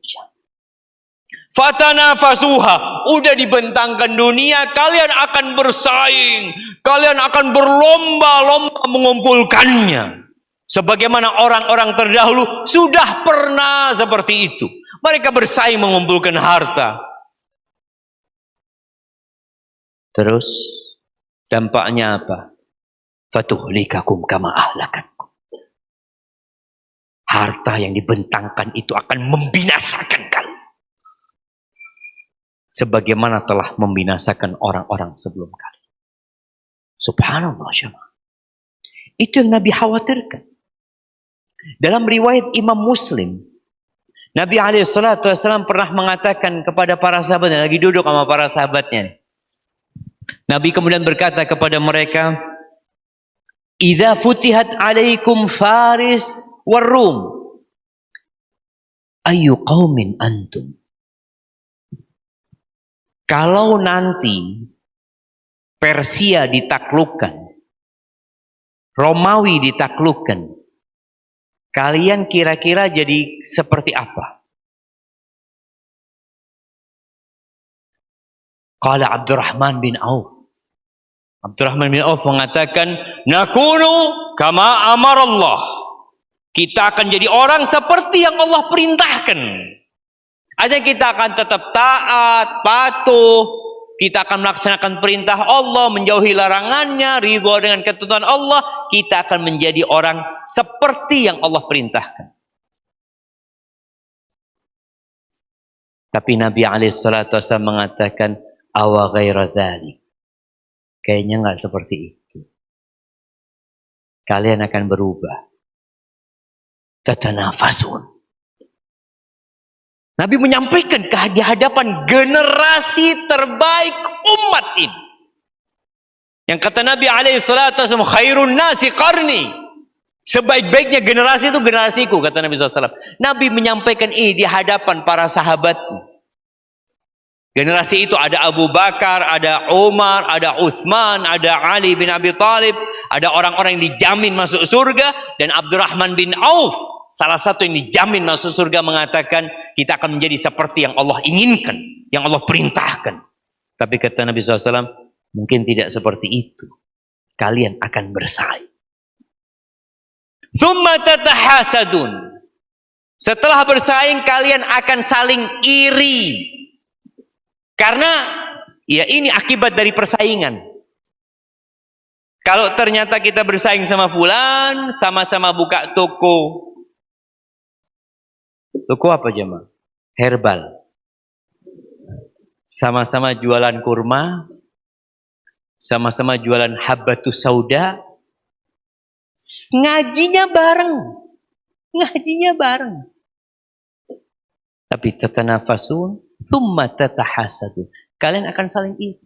Fatanafasuha, udah dibentangkan dunia, kalian akan bersaing, kalian akan berlomba-lomba mengumpulkannya. Sebagaimana orang-orang terdahulu sudah pernah seperti itu. Mereka bersaing mengumpulkan harta. Terus dampaknya apa? Fatuhlikakum kama ahlakankum. Harta yang dibentangkan itu akan membinasakan kalian. Sebagaimana telah membinasakan orang-orang sebelum kalian. Subhanallah jemaah. Itu yang Nabi khawatirkan. Dalam riwayat Imam Muslim, Nabi SAW pernah mengatakan kepada para sahabatnya, lagi duduk sama para sahabatnya. Nabi kemudian berkata kepada mereka, "Idza futihat alaikum Faris war Rum, ayu qaumin antum?" Kalau nanti Persia ditaklukkan, Romawi ditaklukkan, kalian kira-kira jadi seperti apa? Qala Abdurrahman bin Auf. Abdurrahman bin Auf mengatakan, "Nakunu kama amarallah." Kita akan jadi orang seperti yang Allah perintahkan. Artinya kita akan tetap taat, patuh, kita akan melaksanakan perintah Allah, menjauhi larangannya, ridha dengan ketentuan Allah. Kita akan menjadi orang seperti yang Allah perintahkan. Tapi Nabi SAW mengatakan, awa ghaira dzalik. Kayaknya nggak seperti itu. Kalian akan berubah. Tatanafasun. Nabi menyampaikan di hadapan generasi terbaik umat ini. Yang kata Nabi SAW, khairun nasi qarni. Sebaik-baiknya generasi itu generasiku, kata Nabi SAW. Nabi menyampaikan ini di hadapan para sahabat. Generasi itu ada Abu Bakar, ada Umar, ada Uthman, ada Ali bin Abi Thalib, ada orang-orang yang dijamin masuk surga, dan Abdurrahman bin Auf, salah satu yang dijamin masuk surga, mengatakan kita akan menjadi seperti yang Allah inginkan, yang Allah perintahkan. Tapi kata Nabi SAW, mungkin tidak seperti itu. Kalian akan bersaing. Thumma tatahasadun. Setelah bersaing, kalian akan saling iri. Karena ya ini akibat dari persaingan. Kalau ternyata kita bersaing sama fulan, sama-sama buka toko. Toko apa jemaah? Herbal. Sama-sama jualan kurma, sama-sama jualan habbatus sauda. Ngajinya bareng. Tapi tatanafasun, thumma tatahasadu. Kalian akan saling iri.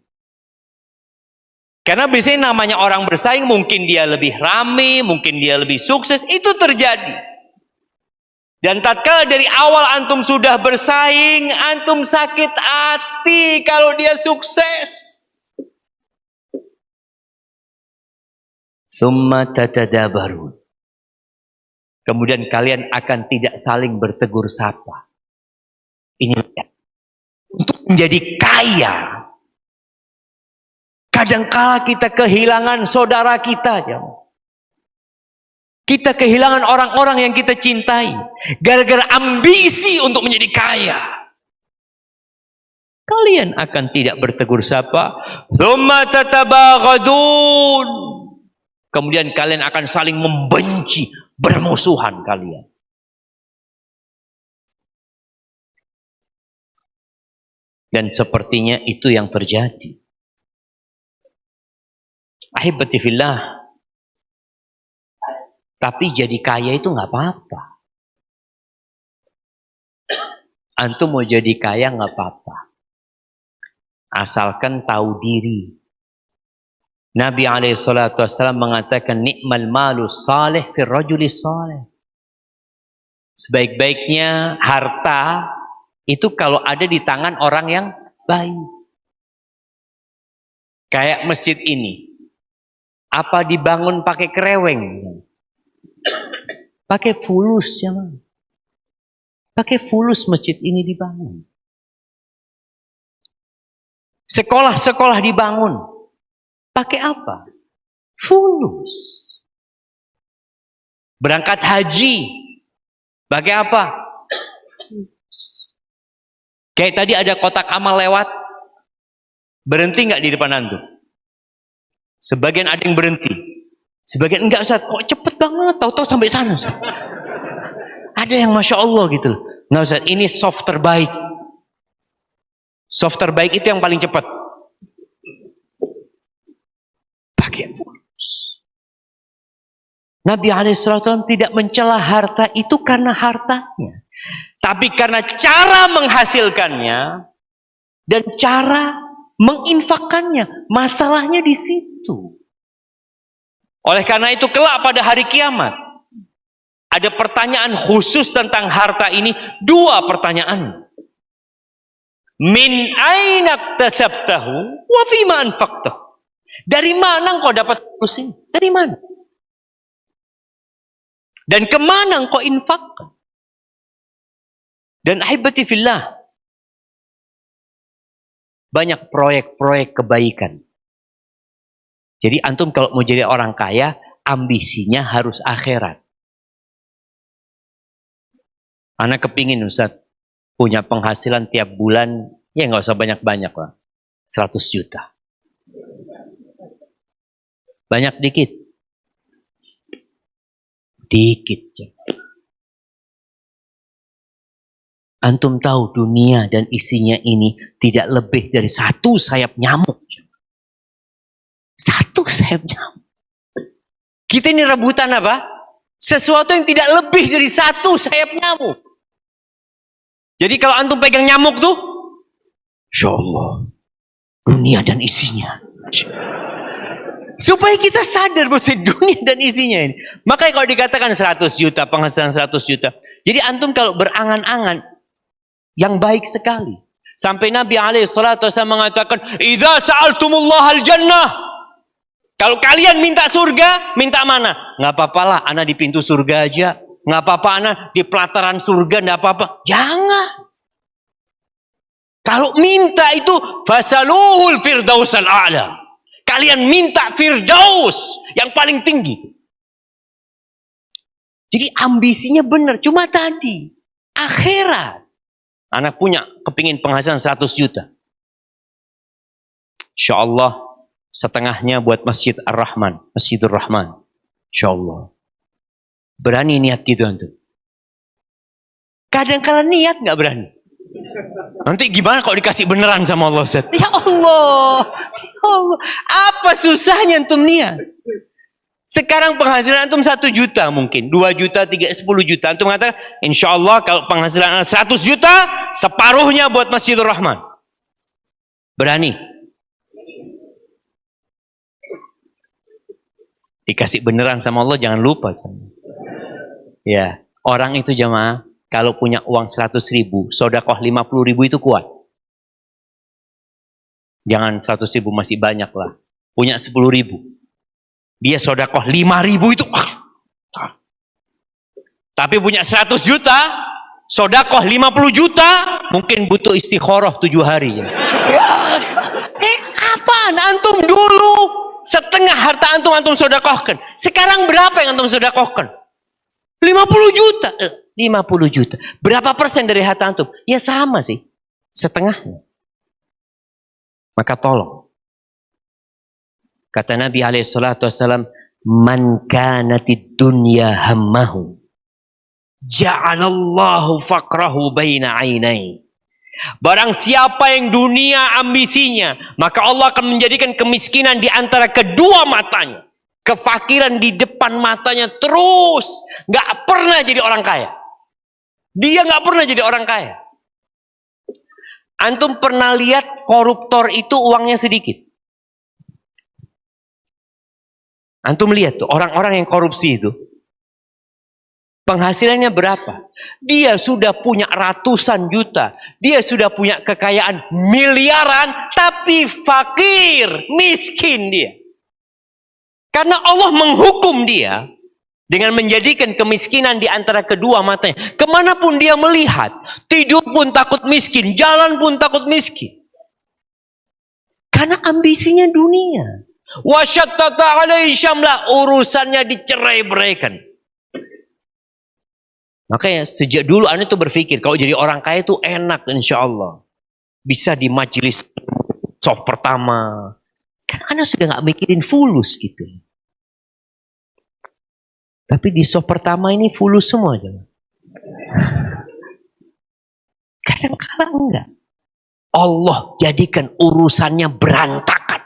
Karena biasanya namanya orang bersaing, mungkin dia lebih rame, mungkin dia lebih sukses, itu terjadi. Dan tatkala dari awal antum sudah bersaing, antum sakit hati kalau dia sukses. Tsumma tatadabarun. Kemudian kalian akan tidak saling bertegur sapa. Ini untuk menjadi kaya. Kadangkala kita kehilangan saudara kita, jemaah. Kita kehilangan orang-orang yang kita cintai gara-gara ambisi untuk menjadi kaya. Kalian akan tidak bertegur sapa. Tsumma tatabaghadun. Kemudian kalian akan saling membenci, bermusuhan kalian. Dan sepertinya itu yang terjadi. Ahibati fillah. Tapi jadi kaya itu nggak apa-apa. Antum mau jadi kaya nggak apa-apa. Asalkan tahu diri. Nabi SAW mengatakan, ni'mal malu salih fir rajuli salih. Sebaik-baiknya harta itu kalau ada di tangan orang yang baik. Kayak masjid ini. Apa dibangun pakai kereweng? Pakai fulus ya, man. Pakai fulus masjid ini dibangun. Sekolah-sekolah dibangun. Pakai apa? Fulus. Berangkat haji. Pakai apa? Fulus. Kayak tadi ada kotak amal lewat. Berhenti nggak di depan antum? Sebagian ada yang berhenti. Sebagian enggak, Ustaz. Kok cepet banget, tahu-tahu sampai sana, Ustaz. Ada yang Masya Allah gitu loh. Nggak, Ustaz, ini soft terbaik. Soft terbaik itu yang paling cepat. Pakai fokus. Nabi SAW tidak mencela harta itu karena hartanya. Tapi karena cara menghasilkannya dan cara menginfakkannya. Masalahnya di situ. Oleh karena itu kelak pada hari kiamat ada pertanyaan khusus tentang harta ini. 2 pertanyaan. Min aina tasabtahu wa fima anfaqtahu. Dari mana engkau dapat fulus ini? Dari mana? Dan kemana engkau infakkan? Dan ahibati fillah, banyak proyek-proyek kebaikan. Jadi antum kalau mau jadi orang kaya, ambisinya harus akhirat. Anak kepingin, Ustaz, punya penghasilan tiap bulan, ya nggak usah banyak-banyak lah. 100 juta. Banyak dikit? Dikit. Antum tahu dunia dan isinya ini tidak lebih dari 1 sayap nyamuk. 1 sayap nyamuk. Kita ini rebutan apa? Sesuatu yang tidak lebih dari 1 sayap nyamuk. Jadi kalau antum pegang nyamuk tuh, Insya Allah, dunia dan isinya. Supaya kita sadar bahwa dunia dan isinya ini. Makanya kalau dikatakan 100 juta, penghasilan 100 juta. Jadi antum kalau berangan-angan, yang baik sekali. Sampai Nabi SAW mengatakan, "Idza sa'altumullah al-jannah." Kalau kalian minta surga, minta mana? Nggak apa-apalah, ana di pintu surga aja. Nggak apa-apa, ana di pelataran surga, nggak apa-apa. Jangan. Kalau minta itu, fasaluhul firdausal a'la. Kalian minta firdaus yang paling tinggi. Jadi ambisinya benar. Cuma tadi, akhirat. Anak punya kepingin penghasilan 100 juta. Insya Allah setengahnya buat Masjid Ar-Rahman, Masjidur Rahman. Insya Allah. Berani niat gitu antum. Kadang-kadang niat nggak berani. Nanti gimana kalau dikasih beneran sama Allah, Ustaz? Ya Allah, ya Allah. Apa susahnya antum niat? Sekarang penghasilan antum 1 juta mungkin, 2 juta, 3, 10 juta. Antum mengatakan, insya Allah kalau penghasilan 100 juta, separuhnya buat Masjidur Rahman. Berani? Dikasih beneran sama Allah, jangan lupa. Ya, orang itu jamaah, kalau punya uang 100 ribu, sodakoh 50 ribu itu kuat. Jangan 100 ribu masih banyak lah. Punya 10 ribu. Dia sodakoh 5.000 itu. Tapi punya 100 juta, sodakoh 50 juta, mungkin butuh istikharah 7 hari. Apaan? Antum dulu setengah harta antum sodakohkan. Sekarang berapa yang antum sodakohkan? 50 juta. 50 juta. Berapa persen dari harta antum? Ya sama sih. Setengahnya. Maka tolong. Kata Nabi SAW, "Man kanatid dunya hammahu, ja'alallahu faqrahu baina ainai." Barang siapa yang dunia ambisinya, maka Allah akan menjadikan kemiskinan di antara kedua matanya. Kefakiran di depan matanya terus. Gak pernah jadi orang kaya. Dia gak pernah jadi orang kaya. Antum pernah lihat koruptor itu uangnya sedikit? Antum lihat tuh, orang-orang yang korupsi itu, penghasilannya berapa? Dia sudah punya ratusan juta, dia sudah punya kekayaan miliaran, tapi fakir, miskin dia. Karena Allah menghukum dia dengan menjadikan kemiskinan di antara kedua matanya. Kemanapun dia melihat, tidur pun takut miskin, jalan pun takut miskin. Karena ambisinya dunia. Wasyattata alaihi syamla, urusannya dicerai-beraikan. Makanya sejak dulu ana tuh berpikir kalau jadi orang kaya itu enak, insya Allah bisa di majelis soft pertama. Kan Anda sudah nggak mikirin fulus gitu. Tapi di soft pertama ini fulus semua aja. Kadang-kadang enggak. Allah jadikan urusannya berantakan.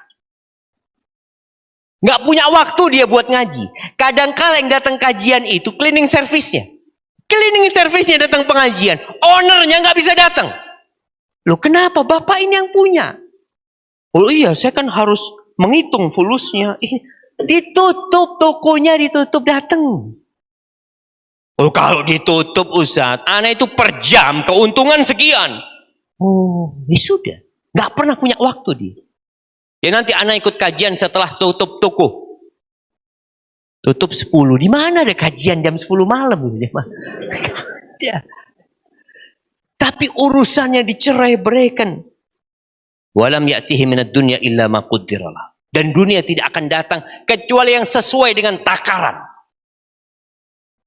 Nggak punya waktu dia buat ngaji. Kadang-kadang yang datang kajian itu cleaning service-nya. Cleaning service-nya datang pengajian. Ownernya nggak bisa datang. Loh kenapa? Bapak ini yang punya. Oh iya, saya kan harus menghitung fulusnya. Ditutup tokonya, ditutup datang. Oh kalau ditutup Ustaz, anak itu per jam keuntungan sekian. Oh, ya sudah. Nggak pernah punya waktu dia. Ya nanti anak ikut kajian setelah tutup toko. Tutup 10. Di mana ada kajian jam 10 malam? Ya. Tapi urusannya dicerai-beraikan. Walam ya'tihi minad dunya illa ma qaddaralah. Dan dunia tidak akan datang kecuali yang sesuai dengan takaran.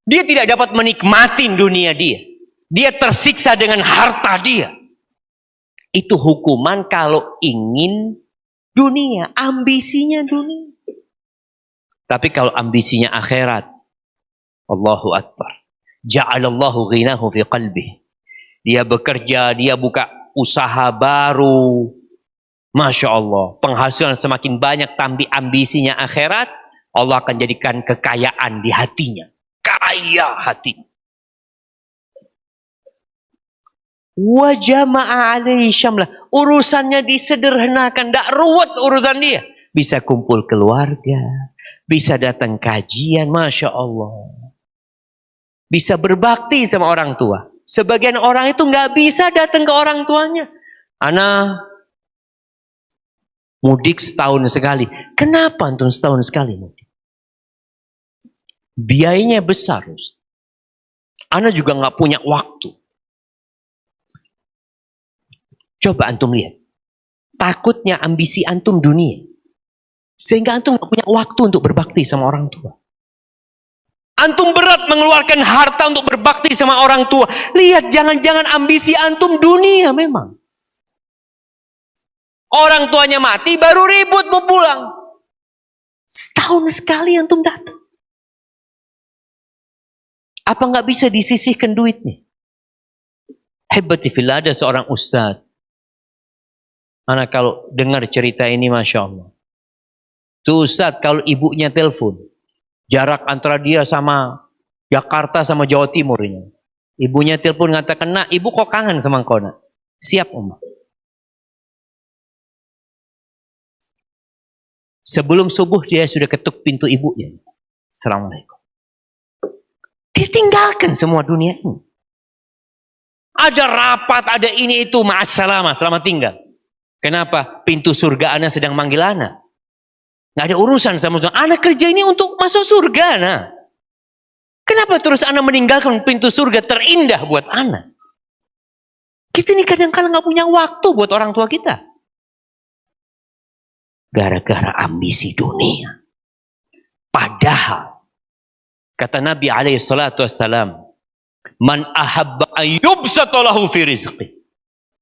Dia tidak dapat menikmati dunia dia. Dia tersiksa dengan harta dia. Itu hukuman kalau ingin dunia, ambisinya dunia. Tapi kalau ambisinya akhirat, Allahu Akbar. Ja'alallahu ghinahu fi qalbih. Dia bekerja, dia buka usaha baru. Masya Allah, penghasilan semakin banyak tapi ambisinya akhirat, Allah akan jadikan kekayaan di hatinya. Kaya hati. Wa jama'a alaihi syamlah. Urusannya disederhanakan, tidak ruwet urusan dia. Bisa kumpul keluarga, bisa datang kajian, Masya Allah. Bisa berbakti sama orang tua. Sebagian orang itu nggak bisa datang ke orang tuanya. Anak mudik setahun sekali. Kenapa antum setahun sekali mudik? Biayanya besar. Ana juga nggak punya waktu. Coba antum lihat. Takutnya ambisi antum dunia. Sehingga antum nggak punya waktu untuk berbakti sama orang tua. Antum berat mengeluarkan harta untuk berbakti sama orang tua. Lihat, jangan-jangan ambisi antum dunia memang. Orang tuanya mati, baru ribut mau pulang. Setahun sekali antum datang. Apa nggak bisa disisihkan duitnya? Hebati fillah, ada seorang ustadz. Anak kalau dengar cerita ini, Masya Allah. Tuh ustadz, kalau ibunya telepon, jarak antara dia sama Jakarta sama Jawa Timur ini. Ibunya telepon ngatakan, nak, ibu kok kangen sama engkau, nak? Siap, Om. Sebelum subuh dia sudah ketuk pintu ibunya. Assalamualaikum. Dia tinggalkan semua dunia ini. Ada rapat, ada ini itu, ma'assalamah, selamat tinggal. Kenapa? Pintu surga Ana sedang manggil Ana. Nggak ada urusan sama Ana. Ana kerja ini untuk masuk surga, Ana. Kenapa terus Ana meninggalkan pintu surga terindah buat Ana? Kita ini kadang-kadang nggak punya waktu buat orang tua kita. Gara-gara ambisi dunia. Padahal kata Nabi alaihi salatu wassalam, man ahabba ayyubsata lahu fi rizqi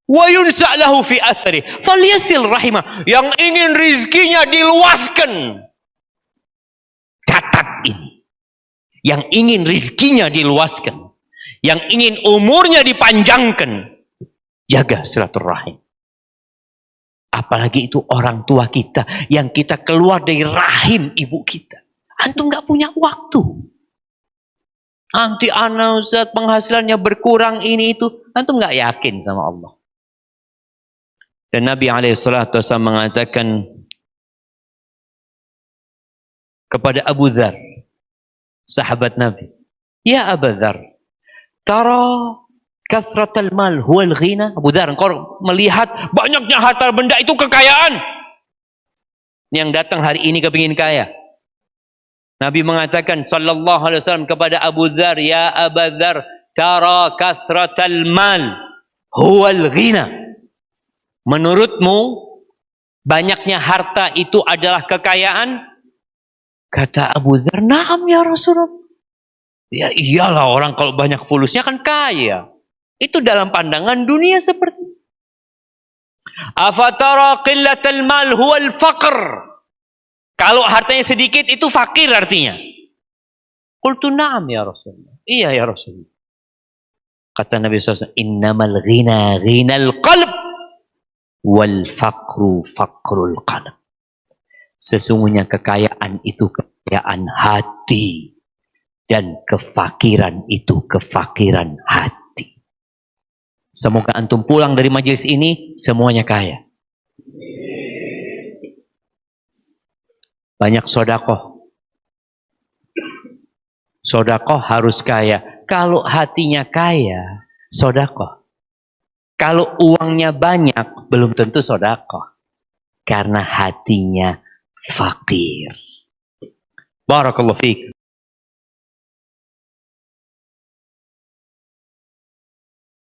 wa yunsa' lahu fi athari falyasil rahimah. Yang ingin rizkinya diluaskan, catat ini. Yang ingin rizkinya diluaskan, yang ingin umurnya dipanjangkan, jaga silaturahim. Apalagi itu orang tua kita yang kita keluar dari rahim ibu kita. Antum nggak punya waktu. Nanti ana Ustaz penghasilannya berkurang ini itu. Antum nggak yakin sama Allah. Dan Nabi alaihissalatu wassalam mengatakan kepada Abu Dzar, sahabat Nabi, ya Abu Dzar, tara kathratal mal huwal ghina. Abu Dzar, engkau melihat banyaknya harta benda itu kekayaan. Yang datang hari ini kepingin kaya. Nabi mengatakan sallallahu alaihi wasallam kepada Abu Dzar, ya Abu Dzar, tara kathratal mal huwal ghina. Menurutmu banyaknya harta itu adalah kekayaan? Kata Abu Dzar, na'am ya Rasulullah. Ya iyalah, orang kalau banyak fulusnya kan kaya. Itu dalam pandangan dunia seperti itu. Afatara qillatal mal huwal faqr. Kalau hartanya sedikit itu fakir artinya. Qultu na'am ya Rasulullah. Iya ya Rasulullah. Kata Nabi SAW, innamal ghina ghinal qalb wal faqru faqrul qalb. Sesungguhnya kekayaan itu kekayaan hati dan kefakiran itu kefakiran hati. Semoga antum pulang dari majelis ini semuanya kaya. Banyak sodakoh. Sodakoh harus kaya. Kalau hatinya kaya, sodakoh. Kalau uangnya banyak, belum tentu sodakoh. Karena hatinya fakir. Barakallahu fiik.